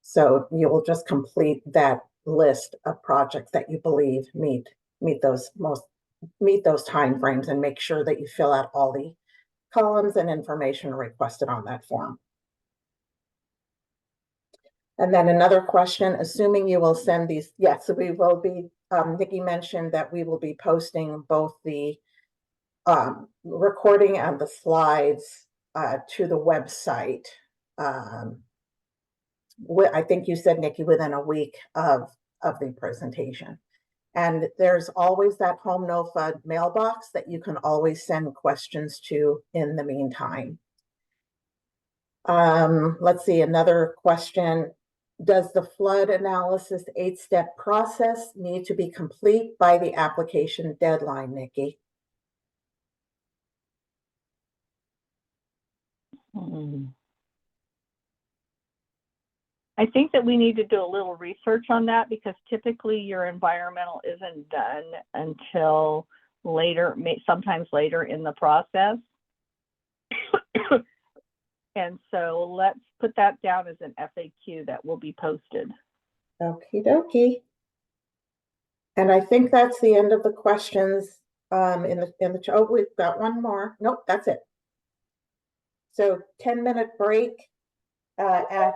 So you will just complete that list of projects that you believe meet those time frames, and make sure that you fill out all the columns and information requested on that form. And then another question, assuming you will send these, yes, we will be, Nikki mentioned that we will be posting both the recording and the slides to the website. I think you said, Nikki, within a week of the presentation. And there's always that Home NOFA mailbox that you can always send questions to in the meantime. Let's see, another question. Does the flood analysis 8-step process need to be complete by the application deadline, Nikki? I think that we need to do a little research on that, because typically your environmental isn't done until later, sometimes later in the process. And so let's put that down as an FAQ that will be posted. Okie dokie. And I think that's the end of the questions oh, we've got one more. Nope, that's it. So 10-minute break at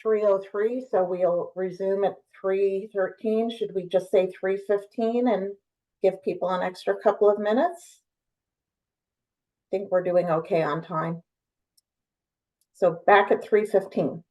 3:03. So we'll resume at 3:13. Should we just say 3:15 and give people an extra couple of minutes? I think we're doing okay on time. So back at 3:15.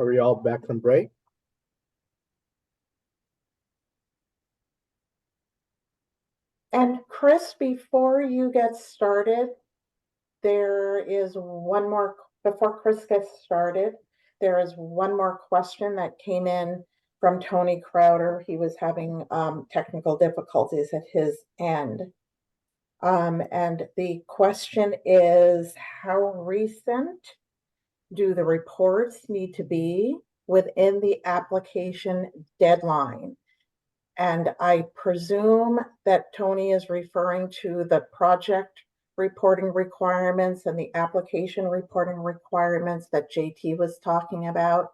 Are we all back from break? And Chris, before you get started, there is one more, before Chris gets started, there is one more question that came in from Tony Crowder. He was having technical difficulties at his end. And the question is, how recent do the reports need to be within the application deadline? And I presume that Tony is referring to the project reporting requirements and the application reporting requirements that JT was talking about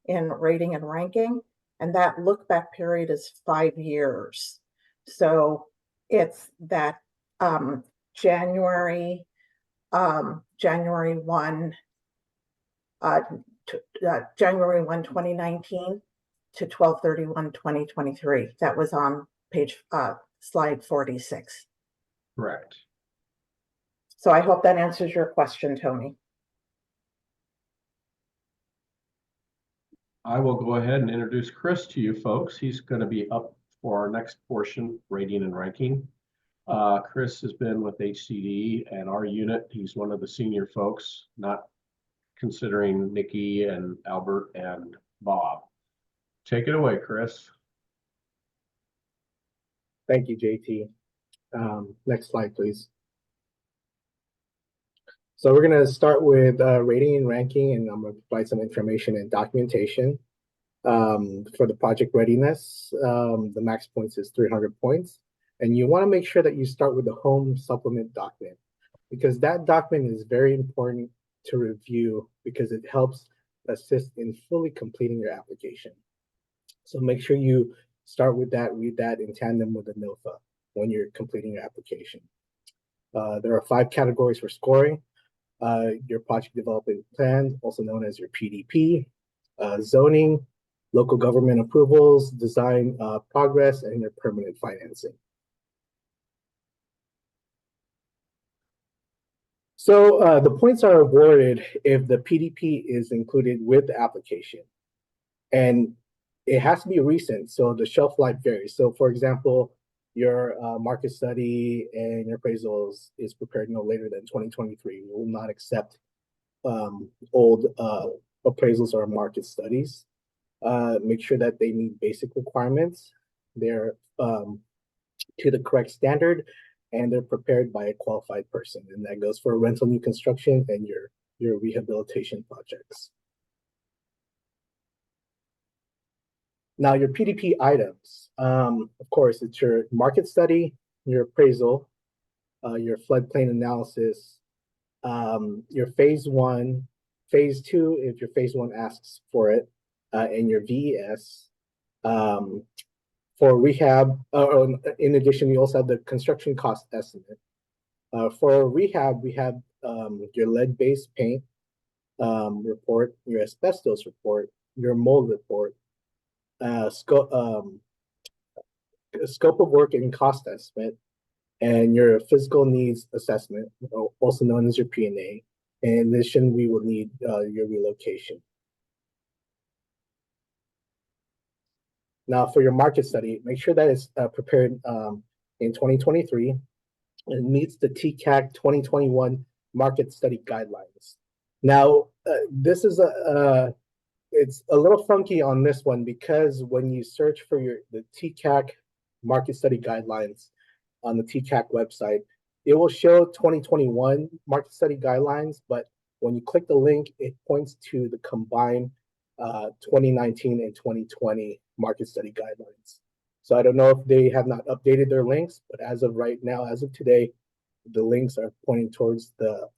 in rating and ranking. And that look back period is 5 years. So it's that January 1, January 1, 2019 to 12/31/2023. That was on page slide 46. Correct. So I hope that answers your question, Tony. I will go ahead and introduce Chris to you folks. He's going to be up for our next portion, rating and ranking. Chris has been with HCD and our unit. He's one of the senior folks, not considering Nikki and Albert and Bob. Take it away, Chris. Thank you, JT. Next slide, please. So we're going to start with rating and ranking, and I'm going to provide some information and documentation. For the project readiness, the max points is 300 points. And you want to make sure that you start with the home supplement document, because that document is very important to review because it helps assist in fully completing your application. So make sure you start with that, read that in tandem with the NOFA when you're completing your application. There are 5 categories for scoring. Your project development plan, also known as your PDP, zoning, local government approvals, design progress, and your permanent financing. So the points are awarded if the PDP is included with the application. And it has to be recent, so the shelf life varies. So for example, your market study and your appraisals is prepared no later than 2023. We will not accept old appraisals or market studies. Make sure that they meet basic requirements. They're to the correct standard, and they're prepared by a qualified person. And that goes for rental new construction and your rehabilitation projects. Now, your PDP items, of course, it's your market study, your appraisal, your floodplain analysis, your phase 1, phase 2, if your phase 1 asks for it, and your VES. For rehab, in addition, you also have the construction cost estimate. For rehab, we have your lead-based paint report, your asbestos report, your mold report, scope of work and cost estimate, and your physical needs assessment, also known as your P&A. In addition, we will need your relocation. Now, for your market study, make sure that it's prepared in 2023 and meets the TCAC 2021 market study guidelines. Now, this is it's a little funky on this one because when you search for the TCAC market study guidelines on the TCAC website, it will show 2021 market study guidelines, but when you click the link, it points to the combined 2019 and 2020 market study guidelines. So I don't know if they have not updated their links, but as of right now, as of today, the links are pointing towards the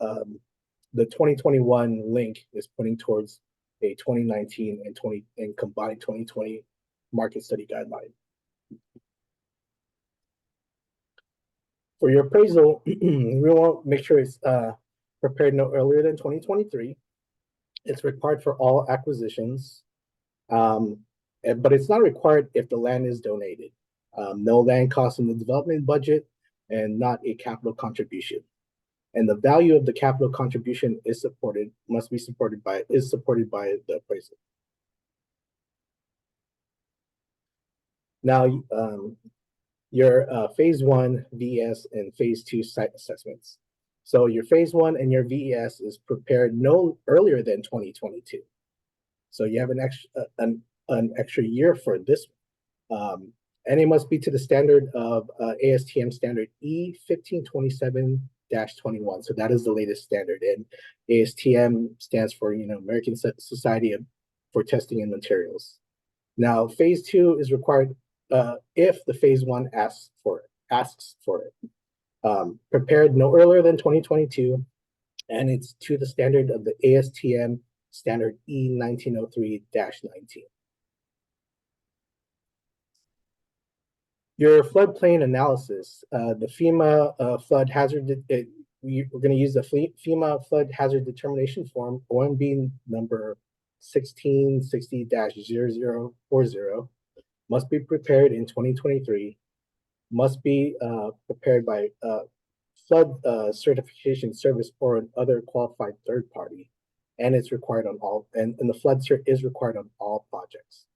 2021 link is pointing towards a 2019 and combined 2020 market study guideline. For your appraisal, we want to make sure it's prepared no earlier than 2023. It's required for all acquisitions, but it's not required if the land is donated. No land costs in the development budget and not a capital contribution. And the value of the capital contribution is supported by the appraisal. Now, your phase one VES and phase two site assessments. So your phase one and your VES is prepared no earlier than 2022. So you have an extra year for this. And it must be to the standard of ASTM standard E1527-21. So that is the latest standard. And ASTM stands for, American Society for Testing and Materials. Now, phase two is required if the phase one asks for it. Prepared no earlier than 2022, and it's to the standard of the ASTM standard E1903-19. Your floodplain analysis, the FEMA flood hazard, we're going to use the FEMA flood hazard determination form, OMB number 1660-0040, must be prepared in 2023, must be prepared by flood certification service or another qualified third party, and it's required on all, and the flood cert is required on all projects,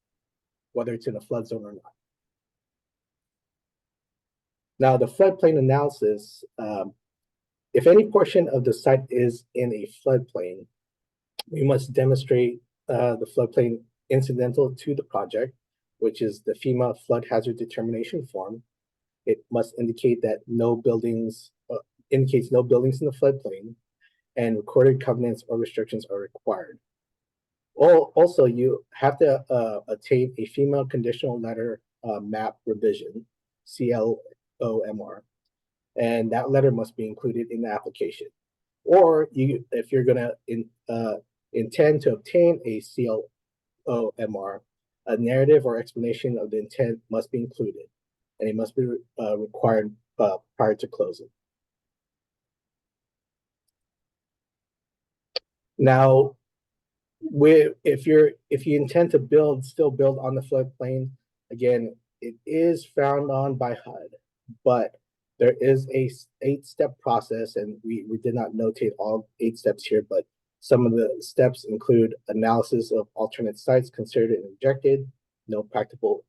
whether it's in a flood zone or not. Now, the floodplain analysis, if any portion of the site is in a floodplain, we must demonstrate the floodplain incidental to the project, which is the FEMA flood hazard determination form. It must indicate that no buildings, indicates no buildings in the floodplain, and recorded covenants or restrictions are required. Also, you have to obtain a FEMA conditional letter map revision, CLOMR, and that letter must be included in the application. Or if you're going to intend to obtain a CLOMR, a narrative or explanation of the intent must be included, and it must be required prior to closing. Now, if you intend to still build on the floodplain, again, it is frowned on by HUD, but there is a 8-step process, and we did not notate all 8 steps here, but some of the steps include analysis of alternate sites considered and rejected, no practicable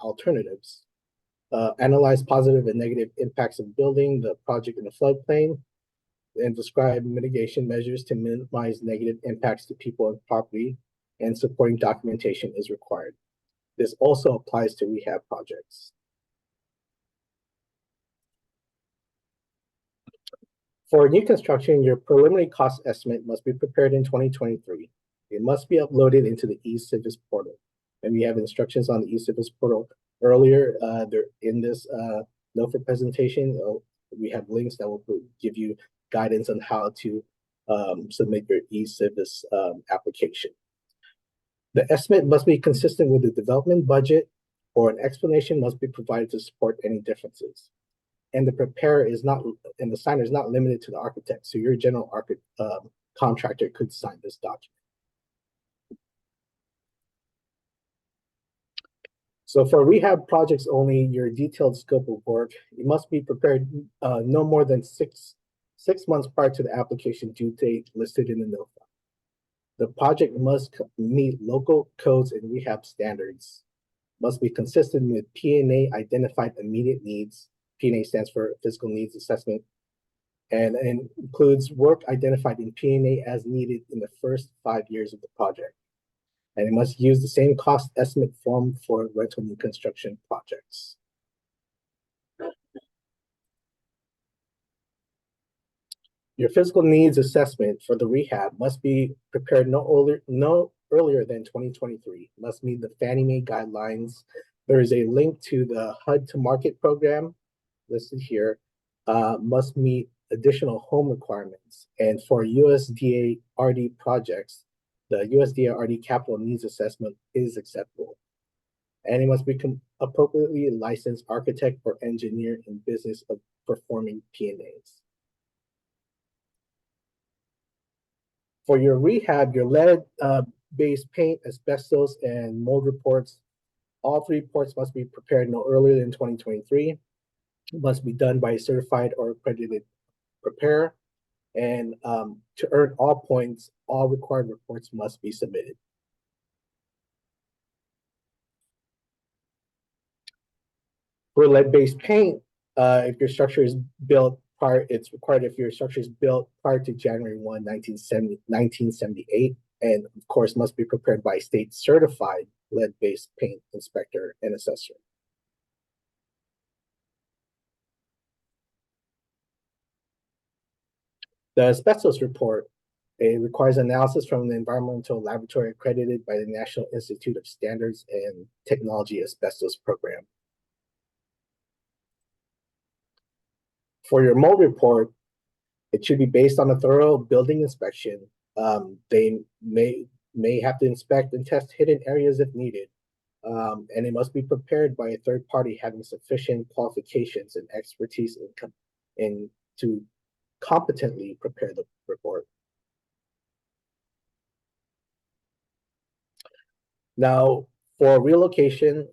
alternatives, analyze positive and negative impacts of building the project in the floodplain, and describe mitigation measures to minimize negative impacts to people and property, and supporting documentation is required. This also applies to rehab projects. For new construction, your preliminary cost estimate must be prepared in 2023. It must be uploaded into the eCivis portal. And we have instructions on the eCivis portal earlier. They're in this NOFA presentation. We have links that will give you guidance on how to submit your eCivis application. The estimate must be consistent with the development budget, or an explanation must be provided to support any differences. And the preparer is not, and the signer is not limited to the architect. So your general contractor could sign this document. So for rehab projects only, your detailed scope of work, it must be prepared no more than six months prior to the application due date listed in the NOFA. The project must meet local codes and rehab standards, must be consistent with P&A identified immediate needs. P&A stands for Physical Needs Assessment, and includes work identified in P&A as needed in the first 5 years of the project. And it must use the same cost estimate form for rental new construction projects. Your physical needs assessment for the rehab must be prepared no earlier than 2023. Must meet the Fannie Mae guidelines. There is a link to the HUD to Market program listed here. Must meet additional home requirements. And for USDA RD projects, the USDA RD capital needs assessment is acceptable. And it must be appropriately licensed architect or engineer in business of performing P&As. For your rehab, your lead-based paint, asbestos, and mold reports, all 3 reports must be prepared no earlier than 2023. Must be done by a certified or accredited preparer. And to earn all points, all required reports must be submitted. For lead-based paint, if your structure is built prior, it's required if your structure is built prior to January 1, 1978, and of course must be prepared by a state certified lead-based paint inspector and assessor. The asbestos report, it requires analysis from an environmental laboratory accredited by the National Institute of Standards and Technology Asbestos Program. For your mold report, it should be based on a thorough building inspection. They may have to inspect and test hidden areas if needed. And it must be prepared by a third party having sufficient qualifications and expertise in to competently prepare the report. Now, for relocation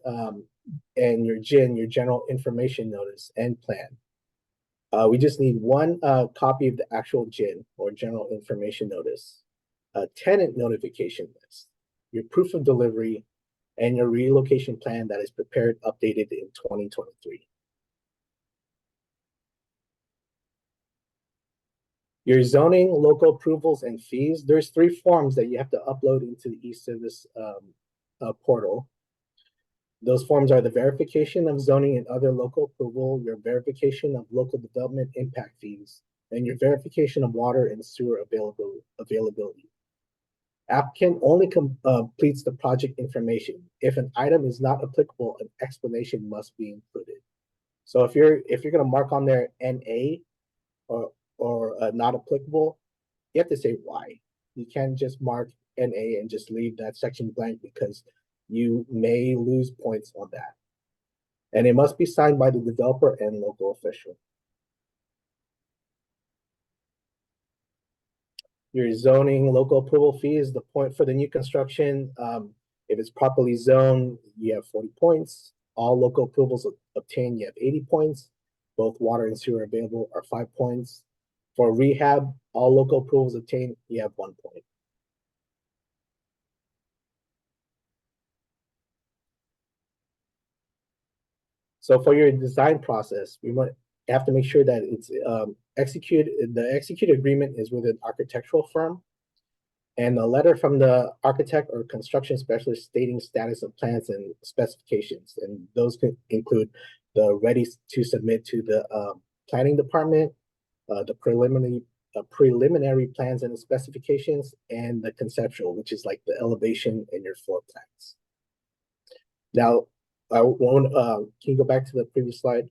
and your GIN, your general information notice and plan, we just need one copy of the actual GIN or general information notice, a tenant notification list, your proof of delivery, and your relocation plan that is prepared, updated in 2023. Your zoning, local approvals, and fees, there's 3 forms that you have to upload into the eService portal. Those forms are the verification of zoning and other local approval, your verification of local development impact fees, and your verification of water and sewer availability. Applicant only completes the project information. If an item is not applicable, an explanation must be included. So if you're going to mark on there NA or not applicable, you have to say why. You can't just mark NA and just leave that section blank because you may lose points on that. And it must be signed by the developer and local official. Your zoning local approval fee is the point for the new construction. If it's properly zoned, you have 40 points. All local approvals obtained, you have 80 points. Both water and sewer available are 5 points. For rehab, all local approvals obtained, you have 1 point. So for your design process, we have to make sure that it's the executed agreement is with an architectural firm, and a letter from the architect or construction specialist stating status of plans and specifications. And those can include the ready to submit to the planning department, the preliminary plans and the specifications, and the conceptual, which is like the elevation and your floor plans. Now, can you go back to the previous slide?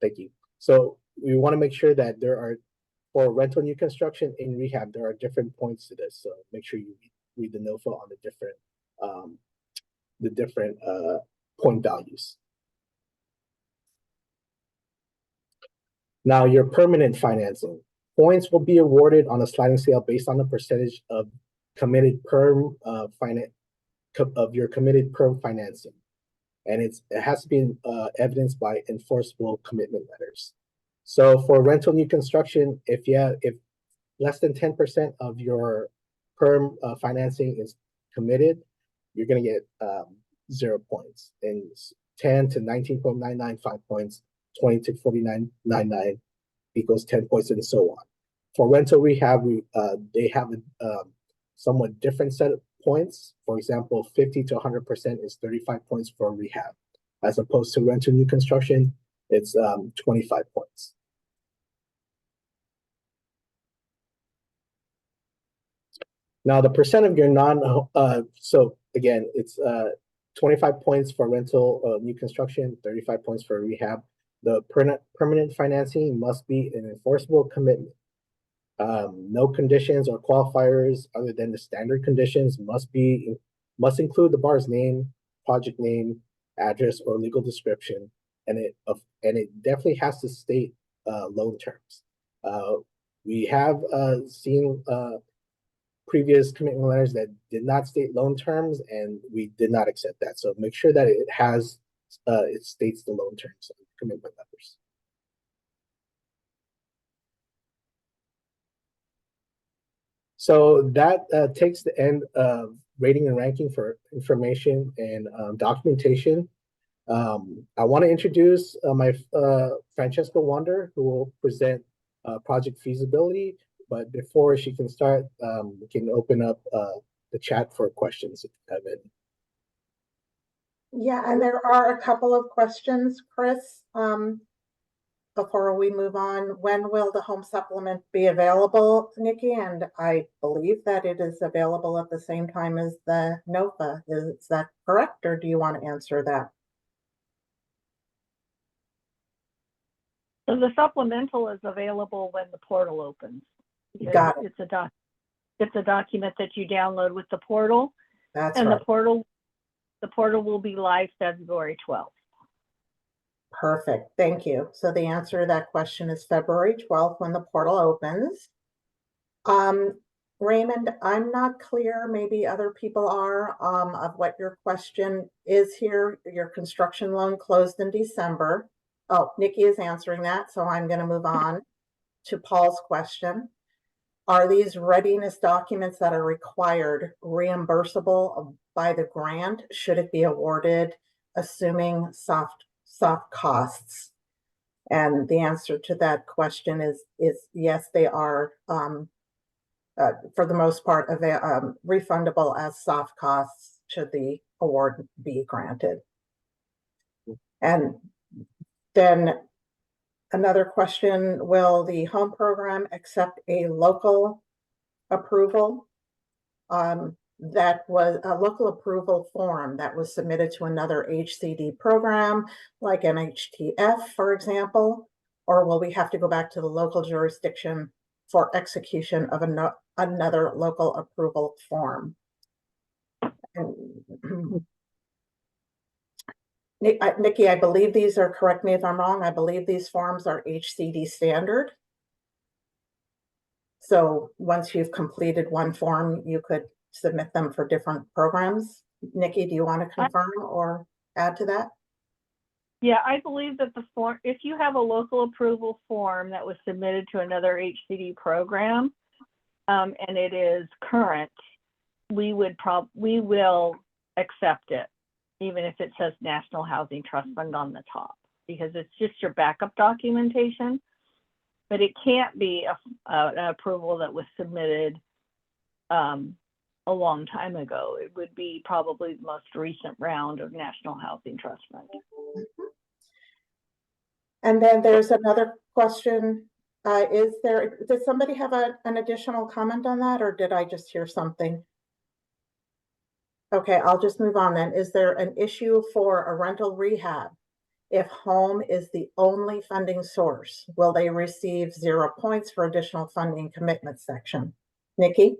Thank you. So we want to make sure that there are, for rental new construction in rehab, there are different points to this. So make sure you read the NOFA on the different point values. Now, your permanent financing. Points will be awarded on a sliding scale based on the percentage of committed perm your committed perm financing. And it has to be evidenced by enforceable commitment letters. So for rental new construction, if less than 10% of your perm financing is committed, you're going to get 0 points, and 10 to 19.99, 5 points, 20 to 49.99 equals 10 points, and so on. For rental rehab, they have a somewhat different set of points. For example, 50 to 100% is 35 points for rehab, as opposed to rental new construction, it's 25 points. Now the percent of your so again, it's 25 points for rental new construction, 35 points for rehab. The permanent financing must be an enforceable commitment. No conditions or qualifiers other than the standard conditions must include the borrower's name, project name, address, or legal description, and it definitely has to state loan terms. We have seen previous commitment letters that did not state loan terms, and we did not accept that. So make sure that it states the loan terms of commitment letters. So that takes the end of rating and ranking for information and documentation. I want to introduce my Francesca Wander, who will present project feasibility. But before she can start, we can open up the chat for questions if you have any. Yeah, and there are a couple of questions, Chris. Before we move on, when will the home supplement be available, Nikki? And I believe that it is available at the same time as the NOFA. Is that correct, or do you want to answer that? So the supplemental is available when the portal opens. because Got it. It's a document that you download with the portal, That's and right. the portal will be live February 12th. Perfect. Thank you. So the answer to that question is February 12th when the portal opens. Raymond, I'm not clear, maybe other people are, of what your question is here. Your construction loan closed in December. Oh, Nikki is answering that, so I'm going to move on to Paul's question. Are these readiness documents that are required reimbursable by the grant? Should it be awarded, assuming soft costs? And the answer to that question is yes, they are, for the most part, refundable as soft costs should the award be granted. And then another question, will the home program accept a local approval? That was a local approval form that was submitted to another HCD program like NHTF, for example, or will we have to go back to the local jurisdiction for execution of another local approval form? And, Nikki, I believe these are, correct me if I'm wrong, I believe these forms are HCD standard. So once you've completed one form, you could submit them for different programs. Nikki, do you want to confirm or add to that? Yeah, I believe that the form, if you have a local approval form that was submitted to another HCD program, and it is current, we will accept it, even if it says National Housing Trust Fund on the top, because it's just your backup documentation. But it can't be an approval that was submitted a long time ago. It would be probably the most recent round of National Housing Trust Fund. And then there's another question. Does somebody have an additional comment on that, or did I just hear something? Okay, I'll just move on then. Is there an issue for a rental rehab? If home is the only funding source, will they receive 0 points for additional funding commitment section? Nikki?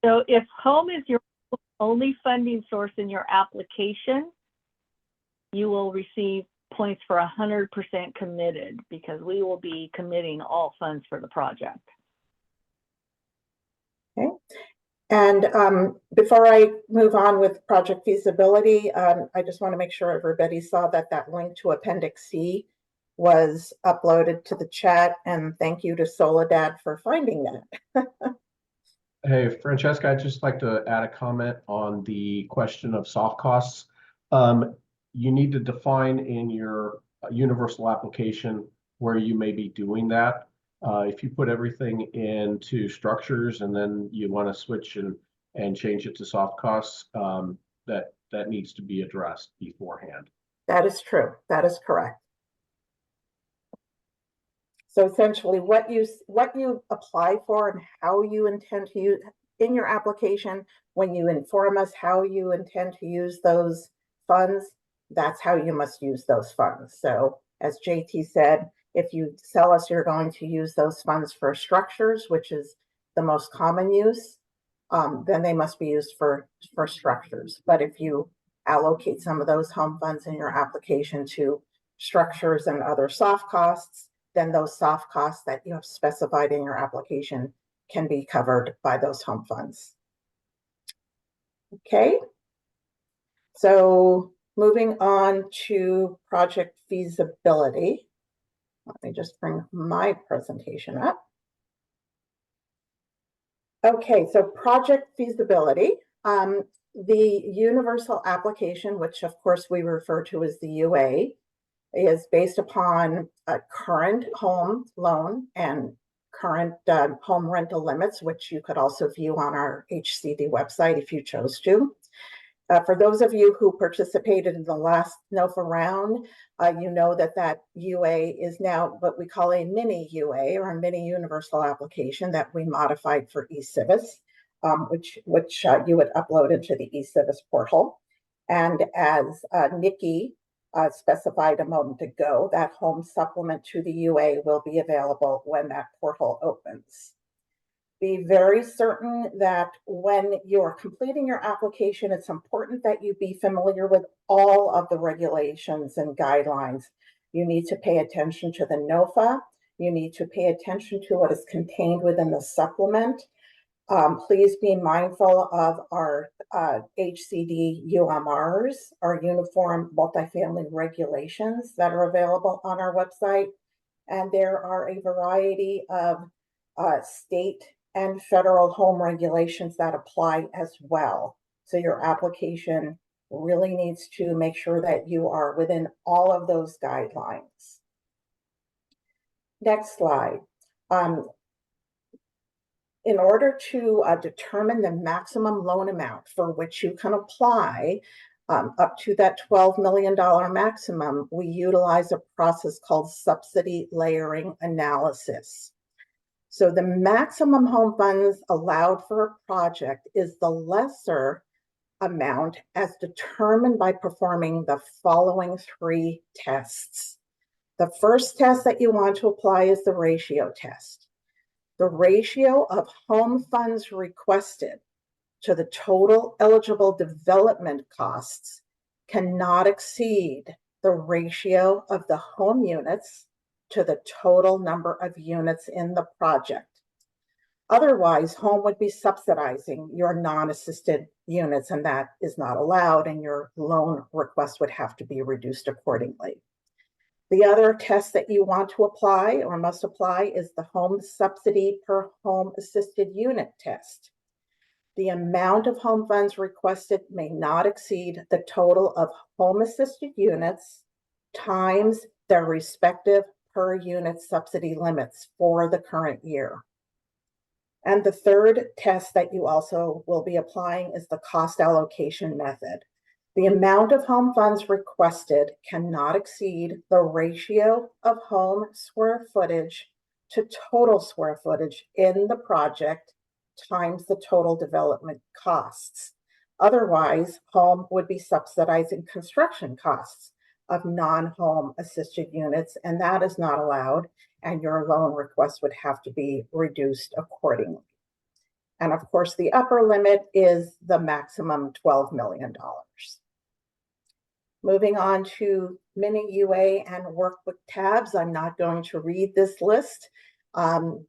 So if home is your only funding source in your application, you will receive points for 100% committed, because we will be committing all funds for the project. Okay. And before I move on with project feasibility, I just want to make sure everybody saw that link to Appendix C was uploaded to the chat, and thank you to Soledad for finding that. Hey, Francesca, I'd just like to add a comment on the question of soft costs. You need to define in your universal application where you may be doing that. If you put everything into structures and then you want to switch and change it to soft costs, that needs to be addressed beforehand. That is true. That is correct. So essentially what you apply for and how you intend to use in your application, when you inform us how you intend to use those funds, that's how you must use those funds. So as JT said, if you tell us you're going to use those funds for structures, which is the most common use, then they must be used for structures. But if you allocate some of those home funds in your application to structures and other soft costs, then those soft costs that you have specified in your application can be covered by those home funds. Okay, so moving on to project feasibility. Let me just bring my presentation up. Okay, so project feasibility. The universal application, which of course we refer to as the UA, is based upon a current home loan and current home rental limits, which you could also view on our HCD website if you chose to. For those of you who participated in the last NOFA round, you know that UA is now what we call a mini UA, or a mini universal application that we modified for eCivis, which you would upload into the eCivis portal. And as Nikki specified a moment ago, that home supplement to the UA will be available when that portal opens. Be very certain that when you're completing your application, it's important that you be familiar with all of the regulations and guidelines. You need to pay attention to the NOFA. You need to pay attention to what is contained within the supplement. Please be mindful of our HCD UMRs, our Uniform Multifamily Regulations that are available on our website. And there are a variety of state and federal home regulations that apply as well. So your application really needs to make sure that you are within all of those guidelines. Next slide. In order to determine the maximum loan amount for which you can apply up to that $12 million maximum, we utilize a process called subsidy layering analysis. So the maximum home funds allowed for a project is the lesser amount as determined by performing the following 3 tests. The first test that you want to apply is the ratio test. The ratio of home funds requested to the total eligible development costs cannot exceed the ratio of the home units to the total number of units in the project. Otherwise, home would be subsidizing your non-assisted units, and that is not allowed, and your loan request would have to be reduced accordingly. The other test that you want to apply or must apply is the home subsidy per home assisted unit test. The amount of home funds requested may not exceed the total of home assisted units times their respective per unit subsidy limits for the current year. And the third test that you also will be applying is the cost allocation method. The amount of home funds requested cannot exceed the ratio of home square footage to total square footage in the project times the total development costs. Otherwise, home would be subsidizing construction costs of non-home assisted units, and that is not allowed, and your loan request would have to be reduced accordingly. And of course, the upper limit is the maximum $12 million. Moving on to mini UA and workbook tabs. I'm not going to read this list.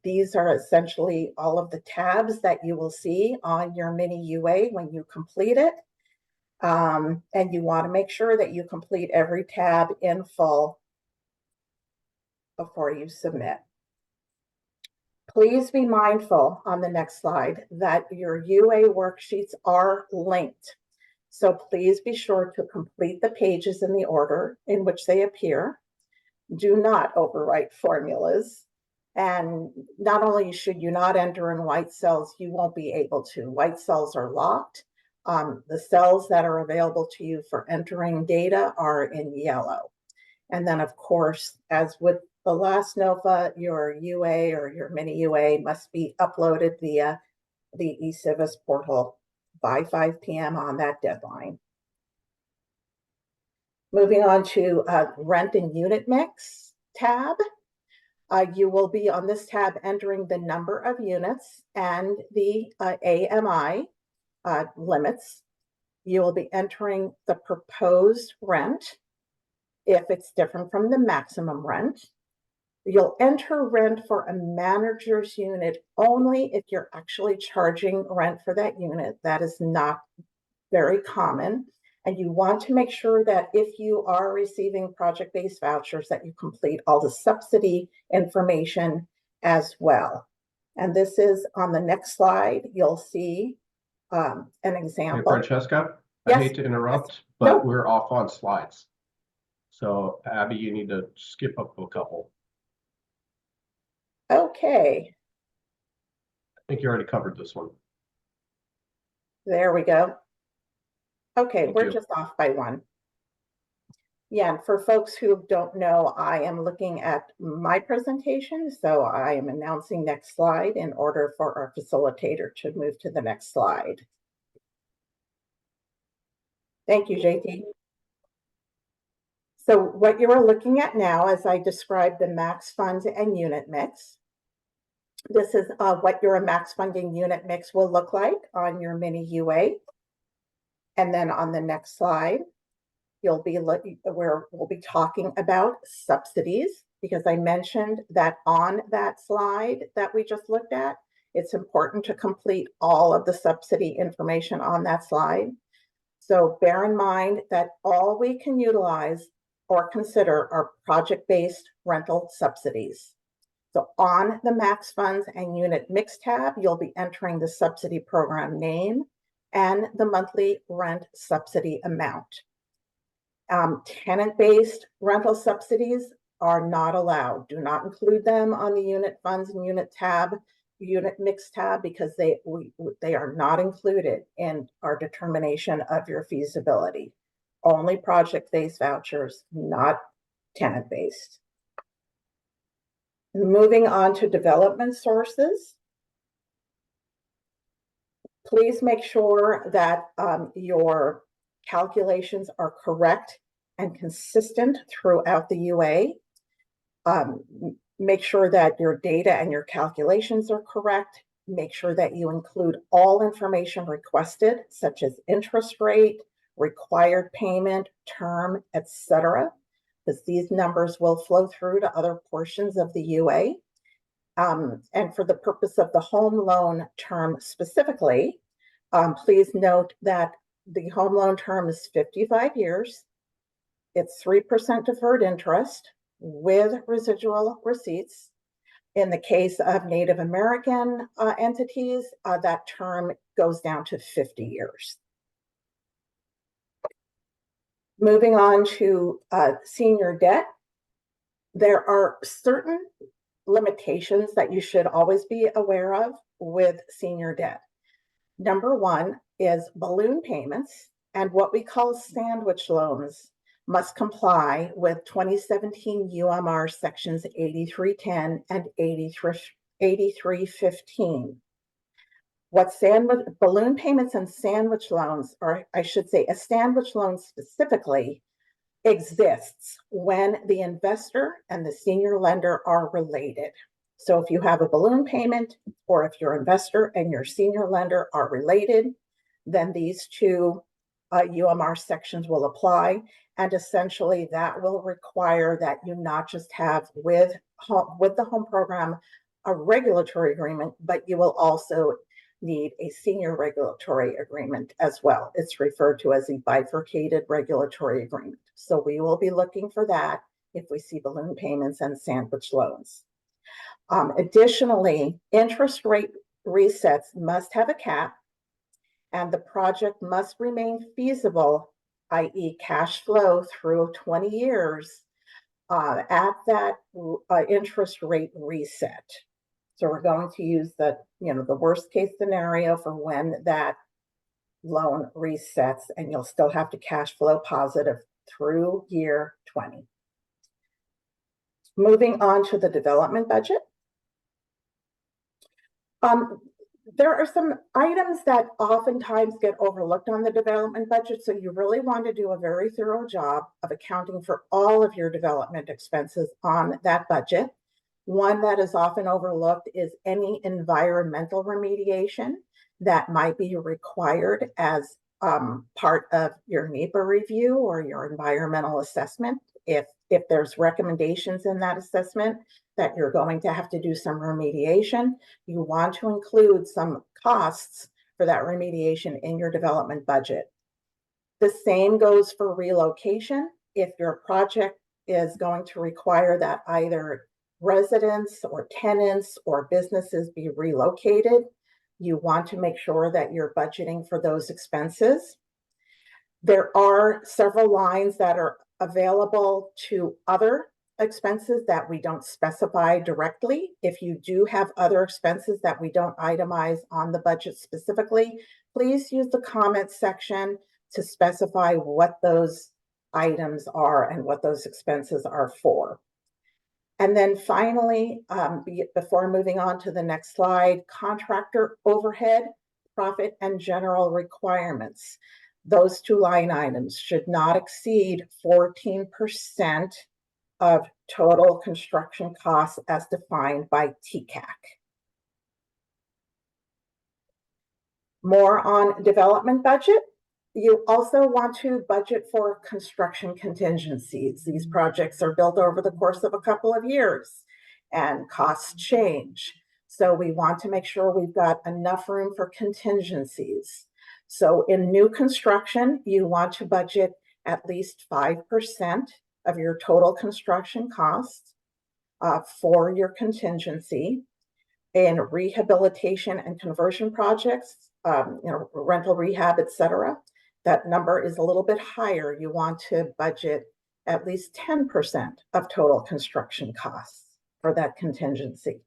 These are essentially all of the tabs that you will see on your mini UA when you complete it. And you want to make sure that you complete every tab in full before you submit. Please be mindful on the next slide that your UA worksheets are linked. So please be sure to complete the pages in the order in which they appear. Do not overwrite formulas. And not only should you not enter in white cells, you won't be able to. White cells are locked. The cells that are available to you for entering data are in yellow. And then, of course, as with the last NOFA, your UA or your mini UA must be uploaded via the eCivis portal by 5 p.m. on that deadline. Moving on to rent and unit mix tab. You will be on this tab entering the number of units and the AMI limits. You will be entering the proposed rent if it's different from the maximum rent. You'll enter rent for a manager's unit only if you're actually charging rent for that unit. That is not very common. And you want to make sure that if you are receiving project-based vouchers, that you complete all the subsidy information as well. And this is on the next slide. You'll see an Hey, example. Francesca, I Yes, hate to interrupt, No. but we're off on slides. So Abby, you need to skip up a couple. Okay, I think you already covered this one. there we go. Okay, Thank we're you. just off by one. Yeah, and for folks who don't know, I am looking at my presentation, so I am announcing next slide in order for our facilitator to move to the next slide. Thank you, JT. So what you are looking at now, as I described the max funds and unit mix, this is what your max funding unit mix will look like on your mini UA. And then on the next slide, you'll be looking where we'll be talking about subsidies, because I mentioned that on that slide that we just looked at, it's important to complete all of the subsidy information on that slide. So bear in mind that all we can utilize or consider are project-based rental subsidies. So on the max funds and unit mix tab, you'll be entering the subsidy program name and the monthly rent subsidy amount. Tenant-based rental subsidies are not allowed. Do not include them on the unit funds and unit mix tab, because they are not included in our determination of your feasibility. Only project-based vouchers, not tenant-based. Moving on to development sources. Please make sure that your calculations are correct and consistent throughout the UA. Make sure that your data and your calculations are correct. Make sure that you include all information requested, such as interest rate, required payment, term, etc., because these numbers will flow through to other portions of the UA. And for the purpose of the home loan term specifically, please note that the home loan term is 55 years. It's 3% deferred interest with residual receipts. In the case of Native American entities, that term goes down to 50 years. Moving on to senior debt, there are certain limitations that you should always be aware of with senior debt. Number one is balloon payments, and what we call sandwich loans must comply with 2017 UMR sections 8310 and 8315. What balloon payments and sandwich loans, or I should say a sandwich loan specifically, exists when the investor and the senior lender are related. So if you have a balloon payment, or if your investor and your senior lender are related, then these two UMR sections will apply. And essentially that will require that you not just have with the home program a regulatory agreement, but you will also need a senior regulatory agreement as well. It's referred to as a bifurcated regulatory agreement. So we will be looking for that if we see balloon payments and sandwich loans. Additionally, interest rate resets must have a cap, and the project must remain feasible, i.e. cash flow through 20 years at that interest rate reset. So we're going to use the worst case scenario for when that loan resets, and you'll still have to cash flow positive through year 20. Moving on to the development budget. There are some items that oftentimes get overlooked on the development budget, so you really want to do a very thorough job of accounting for all of your development expenses on that budget. One that is often overlooked is any environmental remediation that might be required as part of your NEPA review or your environmental assessment. If there's recommendations in that assessment that you're going to have to do some remediation, you want to include some costs for that remediation in your development budget. The same goes for relocation. If your project is going to require that either residents or tenants or businesses be relocated, You want to make sure that you're budgeting for those expenses. There are several lines that are available to other expenses that we don't specify directly. If you do have other expenses that we don't itemize on the budget specifically, please use the comments section to specify what those items are and what those expenses are for. And then finally, before moving on to the next slide, contractor overhead, profit and general requirements. Those two line items should not exceed 14% of total construction costs as defined by TCAC. More on development budget. You also want to budget for construction contingencies. These projects are built over the course of a couple of years and costs change. So we want to make sure we've got enough room for contingencies. So in new construction, you want to budget at least 5% of your total construction costs for your contingency. In rehabilitation and conversion projects, rental rehab, etc., that number is a little bit higher. You want to budget at least 10% of total construction costs for that contingency.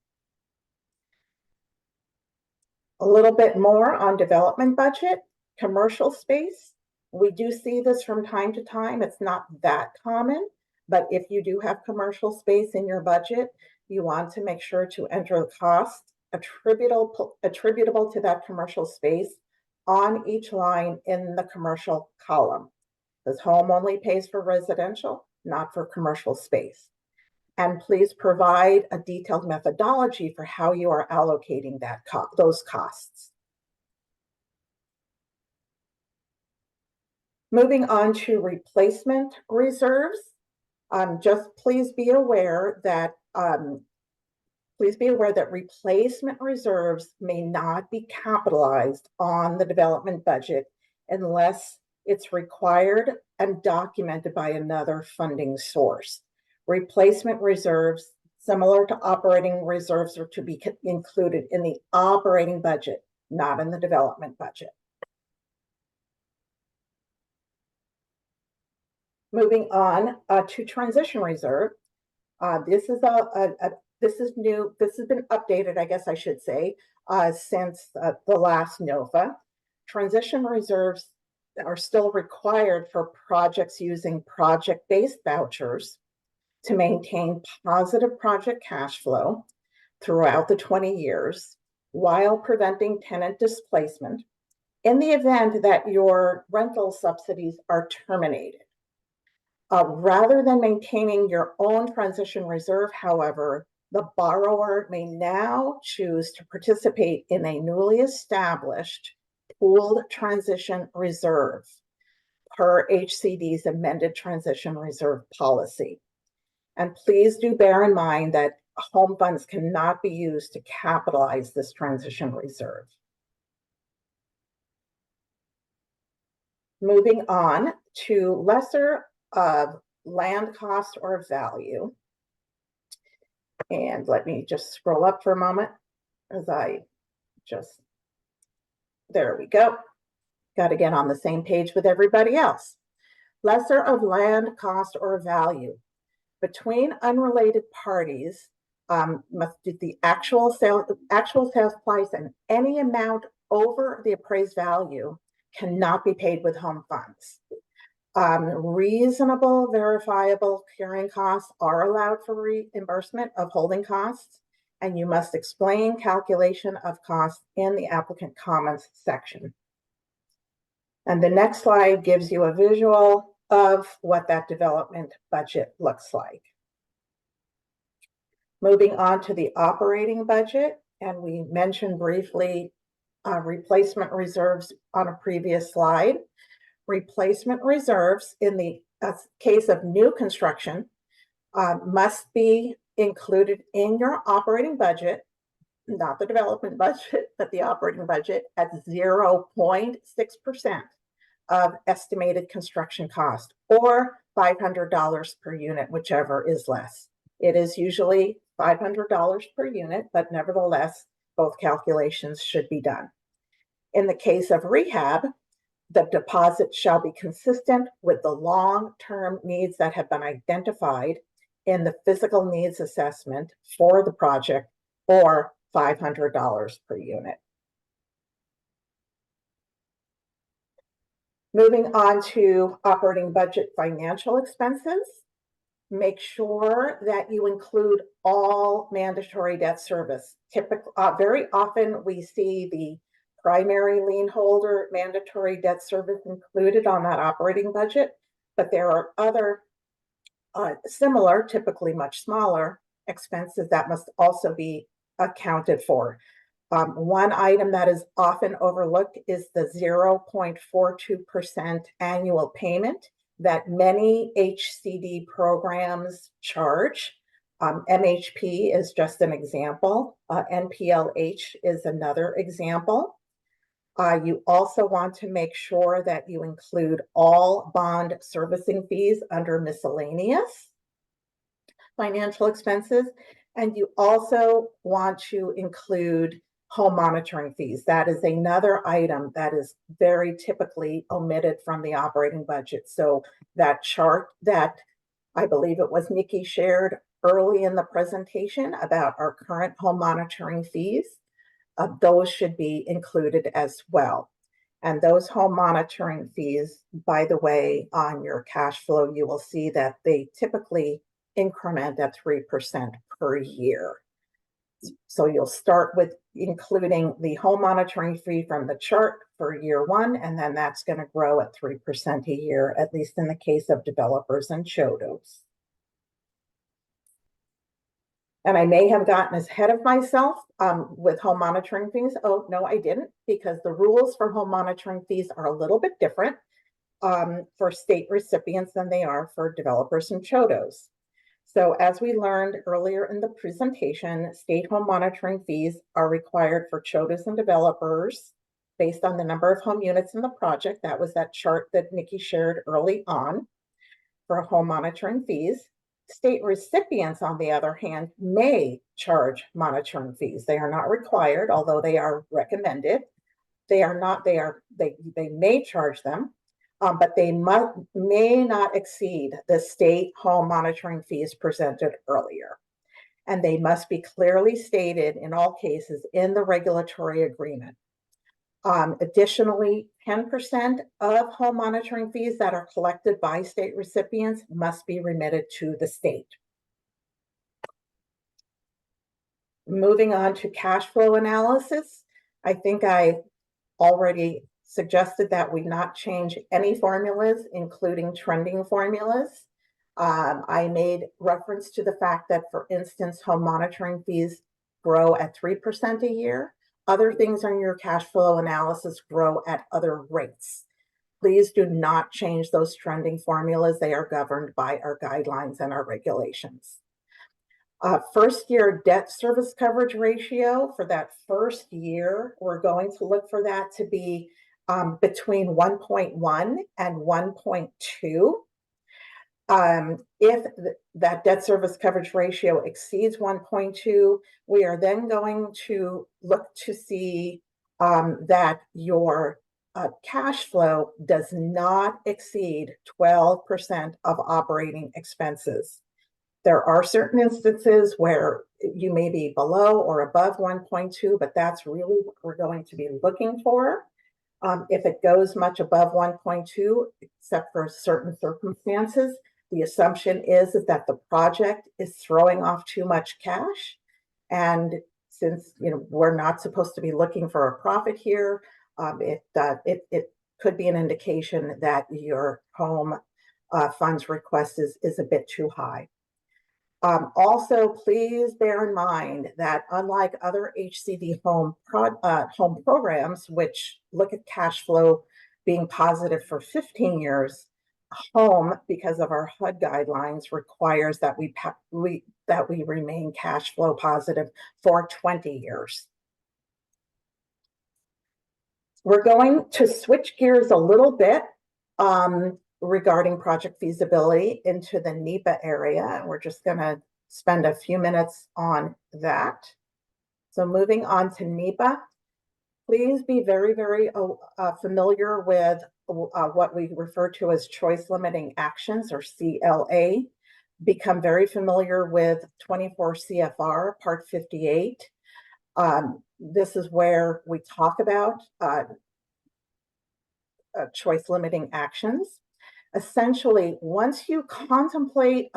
A little bit more on development budget, commercial space. We do see this from time to time. It's not that common, but if you do have commercial space in your budget, you want to make sure to enter the cost attributable to that commercial space on each line in the commercial column. This home only pays for residential, not for commercial space. And please provide a detailed methodology for how you are allocating those costs. Moving on to replacement reserves, just please be aware that replacement reserves may not be capitalized on the development budget unless it's required and documented by another funding source. Replacement reserves, similar to operating reserves, are to be included in the operating budget, not in the development budget. Moving on to transition reserve. This is new. This has been updated, I guess I should say, since the last NOFA. Transition reserves are still required for projects using project-based vouchers to maintain positive project cash flow throughout the 20 years while preventing tenant displacement in the event that your rental subsidies are terminated. Rather than maintaining your own transition reserve, however, the borrower may now choose to participate in a newly established pooled transition reserve per HCD's amended transition reserve policy. And please do bear in mind that home funds cannot be used to capitalize this transition reserve. Moving on to lesser of land cost or value. And let me just scroll up for a moment as there we go. Got to get on the same page with everybody else. Lesser of land cost or value. Between unrelated parties, must do the actual sales price, and any amount over the appraised value cannot be paid with home funds. Reasonable verifiable carrying costs are allowed for reimbursement of holding costs, and you must explain calculation of costs in the applicant comments section. And the next slide gives you a visual of what that development budget looks like. Moving on to the operating budget, and we mentioned briefly replacement reserves on a previous slide. Replacement reserves in the case of new construction must be included in your operating budget, not the development budget, but the operating budget at 0.6% of estimated construction cost, or $500 per unit, whichever is less. It is usually $500 per unit, but nevertheless, both calculations should be done. In the case of rehab, the deposit shall be consistent with the long-term needs that have been identified in the physical needs assessment for the project, or $500 per unit. Moving on to operating budget financial expenses, make sure that you include all mandatory debt service. Very often we see the primary lien holder mandatory debt service included on that operating budget, but there are other similar, typically much smaller expenses that must also be accounted for. One item that is often overlooked is the 0.42% annual payment that many HCD programs charge. MHP is just an example. NPLH is another example. You also want to make sure that you include all bond servicing fees under miscellaneous financial expenses. And you also want to include home monitoring fees. That is another item that is very typically omitted from the operating budget. So that chart that I believe it was Nikki shared early in the presentation about our current home monitoring fees, those should be included as well. And those home monitoring fees, by the way, on your cash flow, you will see that they typically increment at 3% per year. So you'll start with including the home monitoring fee from the chart for year one, and then that's going to grow at 3% a year, at least in the case of developers and CHODOs. And I may have gotten ahead of myself with home monitoring fees. Oh, no, I didn't, because the rules for home monitoring fees are a little bit different for state recipients than they are for developers and CHODOs. So as we learned earlier in the presentation, state home monitoring fees are required for CHODOs and developers based on the number of home units in the project. That was that chart that Nikki shared early on for home monitoring fees. State recipients, on the other hand, may charge monitoring fees. They are not required, although they are recommended. They may charge them. But they may not exceed the state home monitoring fees presented earlier. And they must be clearly stated in all cases in the regulatory agreement. Additionally, 10% of home monitoring fees that are collected by state recipients must be remitted to the state. Moving on to cash flow analysis, I think I already suggested that we not change any formulas, including trending formulas. I made reference to the fact that, for instance, home monitoring fees grow at 3% a year. Other things on your cash flow analysis grow at other rates. Please do not change those trending formulas. They are governed by our guidelines and our regulations. First year debt service coverage ratio for that first year, we're going to look for that to be between 1.1 and 1.2. If that debt service coverage ratio exceeds 1.2, we are then going to look to see that your cash flow does not exceed 12% of operating expenses. There are certain instances where you may be below or above 1.2, but that's really what we're going to be looking for. If it goes much above 1.2, except for certain circumstances, the assumption is that the project is throwing off too much cash. And since we're not supposed to be looking for a profit here, it could be an indication that your home funds request is a bit too high. Also, please bear in mind that unlike other HCD home programs, which look at cash flow being positive for 15 years, home, because of our HUD guidelines, requires that we remain cash flow positive for 20 years. We're going to switch gears a little bit regarding project feasibility into the NEPA area. And we're just going to spend a few minutes on that. So moving on to NEPA, please be very, very familiar with what we refer to as choice limiting actions, or CLA. Become very familiar with 24 CFR Part 58. This is where we talk about choice limiting actions. Essentially, once you contemplate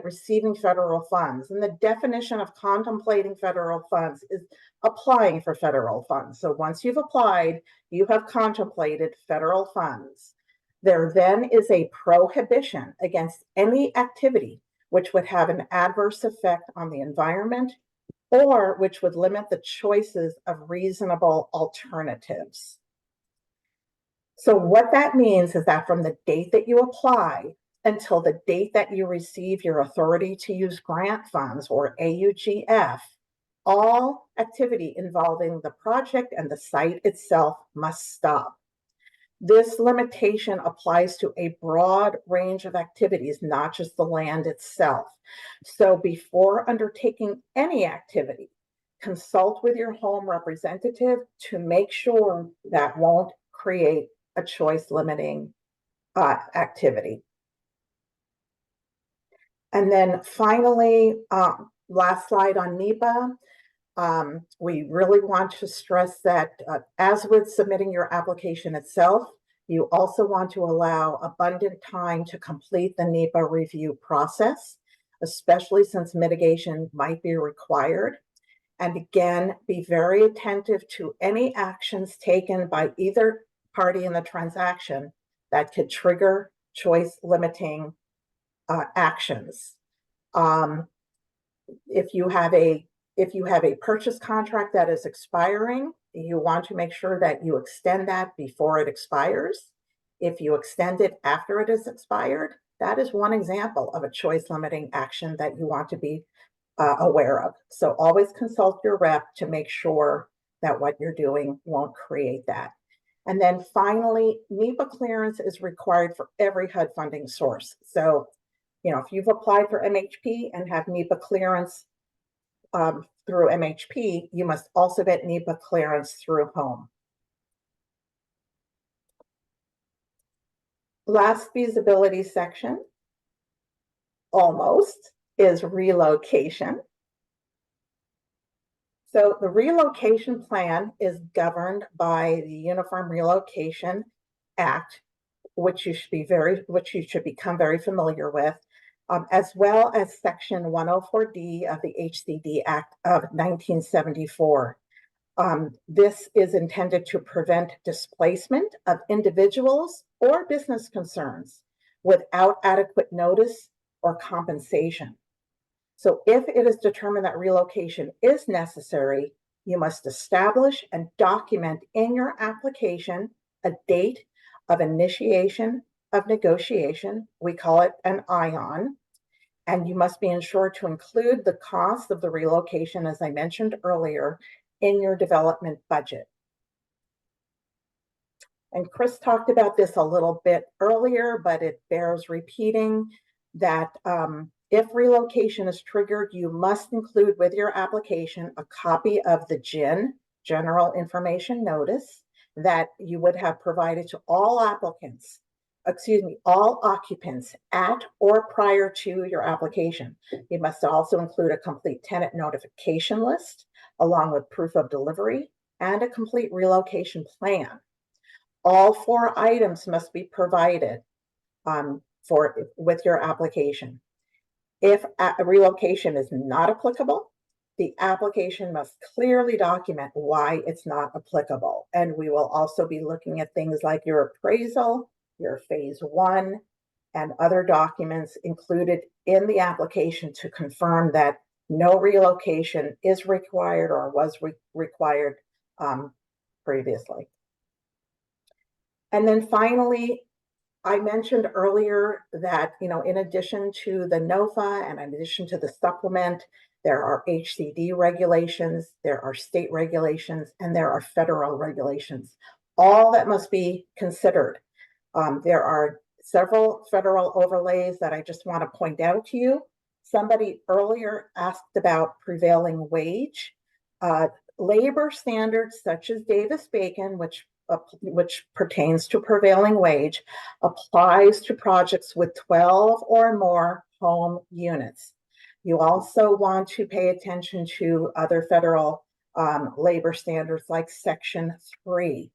receiving federal funds, and the definition of contemplating federal funds is applying for federal funds. So once you've applied, you have contemplated federal funds. There then is a prohibition against any activity which would have an adverse effect on the environment or which would limit the choices of reasonable alternatives. So what that means is that from the date that you apply until the date that you receive your authority to use grant funds, or AUGF, all activity involving the project and the site itself must stop. This limitation applies to a broad range of activities, not just the land itself. So before undertaking any activity, consult with your home representative to make sure that won't create a choice limiting activity. And then finally, last slide on NEPA. We really want to stress that as with submitting your application itself, you also want to allow abundant time to complete the NEPA review process, especially since mitigation might be required. And again, be very attentive to any actions taken by either party in the transaction that could trigger choice limiting actions. If you have a purchase contract that is expiring, you want to make sure that you extend that before it expires. If you extend it after it is expired, that is one example of a choice limiting action that you want to be aware of. So always consult your rep to make sure that what you're doing won't create that. And then finally, NEPA clearance is required for every HUD funding source. So, if you've applied for MHP and have NEPA clearance through MHP, you must also get NEPA clearance through home. Last feasibility section, almost, is relocation. So the relocation plan is governed by the Uniform Relocation Act, which you should become very familiar with, as well as Section 104D of the HCD Act of 1974. This is intended to prevent displacement of individuals or business concerns without adequate notice or compensation. So if it is determined that relocation is necessary, you must establish and document in your application a date of initiation of negotiation. We call it an ION. And you must be ensured to include the cost of the relocation, as I mentioned earlier, in your development budget. And Chris talked about this a little bit earlier, but it bears repeating that if relocation is triggered, you must include with your application a copy of the GIN, General Information Notice, that you would have provided to all occupants at or prior to your application. You must also include a complete tenant notification list, along with proof of delivery and a complete relocation plan. All 4 items must be provided with your application. If a relocation is not applicable, the application must clearly document why it's not applicable. And we will also be looking at things like your appraisal, your phase 1, and other documents included in the application to confirm that no relocation is required or was required previously. And then finally, I mentioned earlier that, in addition to the NOFA and in addition to the supplement, there are HCD regulations, there are state regulations, and there are federal regulations, all that must be considered. There are several federal overlays that I just want to point out to you. Somebody earlier asked about prevailing wage. Labor standards such as Davis-Bacon, which pertains to prevailing wage, applies to projects with 12 or more home units. You also want to pay attention to other federal labor standards like Section 3.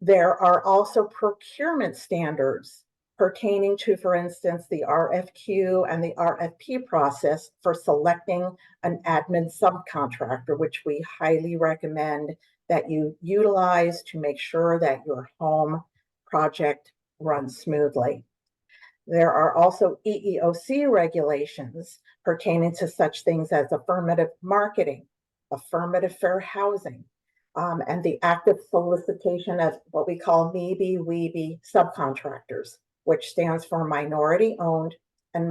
There are also procurement standards pertaining to, for instance, the RFQ and the RFP process for selecting an admin subcontractor, which we highly recommend that you utilize to make sure that your home project runs smoothly. There are also EEOC regulations pertaining to such things as affirmative marketing, affirmative fair housing, and the active solicitation of what we call MEBY-WEBY subcontractors, which stands for minority owned and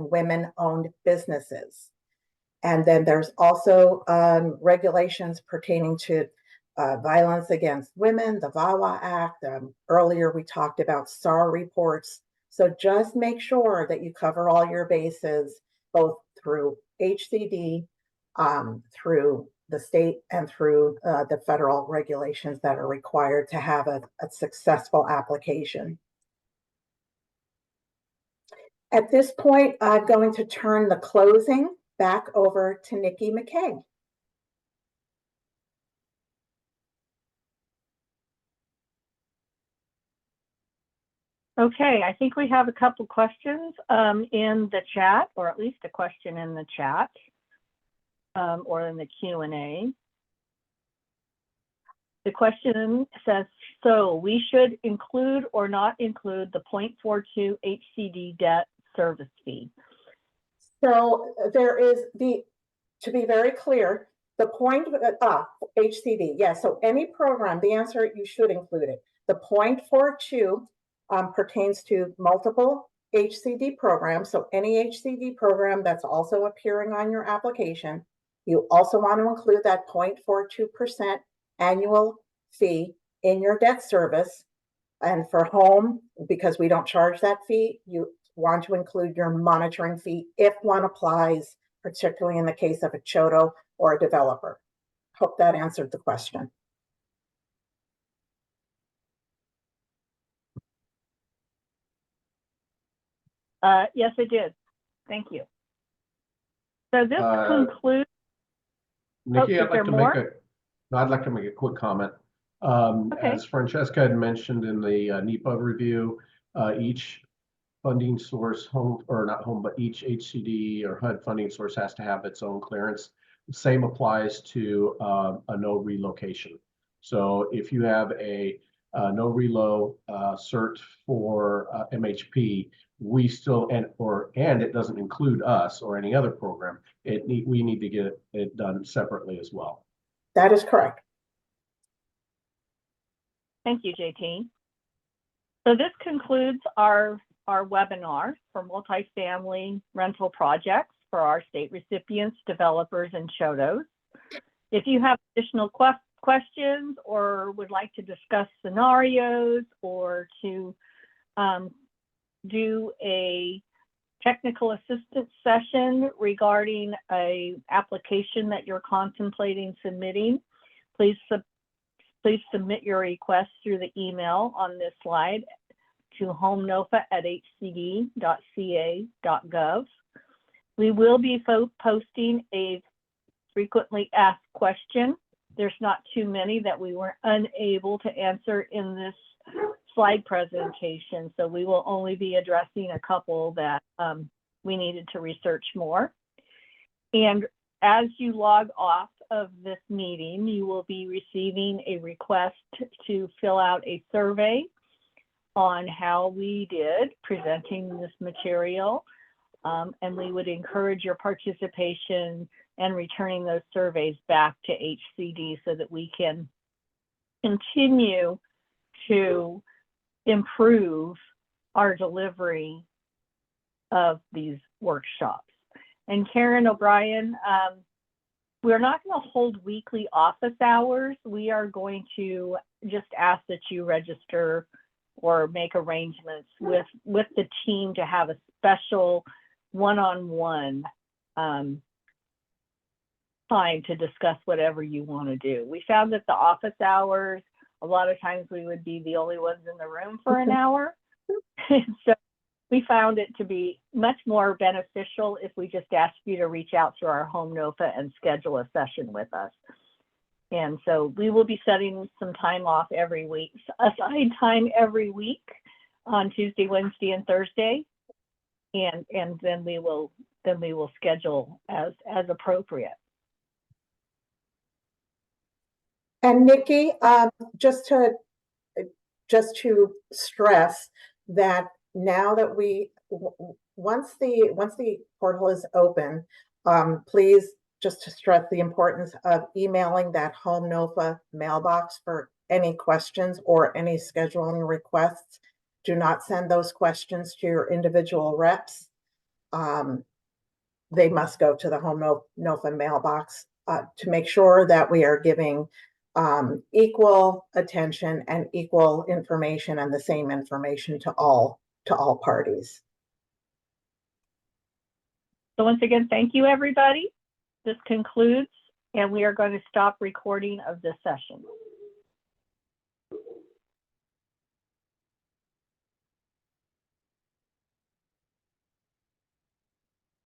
women-owned businesses. And then there's also regulations pertaining to violence against women, the VAWA Act. Earlier we talked about SAR reports. So just make sure that you cover all your bases, both through HCD, through the state, and through the federal regulations that are required to have a successful application. At this point, I'm going to turn the closing back over to Nikki McKay. Okay, I think we have a couple questions in the chat, or at least a question in the chat, or in the Q&A. The question says, so we should include or not include the 0.42 HCD debt service fee? So there is to be very clear, the HCD, yes. So any program, the answer, you should include it. The 0.42 pertains to multiple HCD programs. So any HCD program that's also appearing on your application, you also want to include that 0.42% annual fee in your debt service. And for home, because we don't charge that fee, you want to include your monitoring fee if one applies, particularly in the case of a CHOTO or a developer. Hope that answered the question. Yes, it did. Thank you. So this concludes. Nikki, is I'd there like to make a quick comment. Okay. As Francesca had mentioned in the NEPA review, each funding source, each HCD or HUD funding source has to have its own clearance. The same applies to a no relocation. So if you have a no relo cert for MHP, we still, and it doesn't include us or any other program, we need to get it done separately as well. That is correct. Thank you, JT. So this concludes our webinar for multifamily rental projects for our state recipients, developers, and CHOTOs. If you have additional questions or would like to discuss scenarios or to do a technical assistance session regarding an application that you're contemplating submitting, please submit your request through the email on this slide to homenofa@hcd.ca.gov. We will be posting a frequently asked question. There's not too many that we were unable to answer in this slide presentation, so we will only be addressing a couple that we needed to research more. And as you log off of this meeting, you will be receiving a request to fill out a survey on how we did presenting this material. And we would encourage your participation and returning those surveys back to HCD so that we can continue to improve our delivery of these workshops. And Karen O'Brien, we're not going to hold weekly office hours. We are going to just ask that you register or make arrangements with the team to have a special one-on-one time to discuss whatever you want to do. We found that the office hours, a lot of times we would be the only ones in the room for an hour. So we found it to be much more beneficial if we just asked you to reach out to our home NOFA and schedule a session with us. And so we will be setting some time off every week, aside time every week on Tuesday, Wednesday, and Thursday. And then we will schedule as appropriate. And Nikki, just to stress that now that once the portal is open, please, just to stress the importance of emailing that home NOFA mailbox for any questions or any scheduling requests. Do not send those questions to your individual reps. They must go to the home NOFA mailbox to make sure that we are giving equal attention and equal information and the same information to all parties. So once again, thank you, everybody. This concludes, and we are going to stop recording of this session.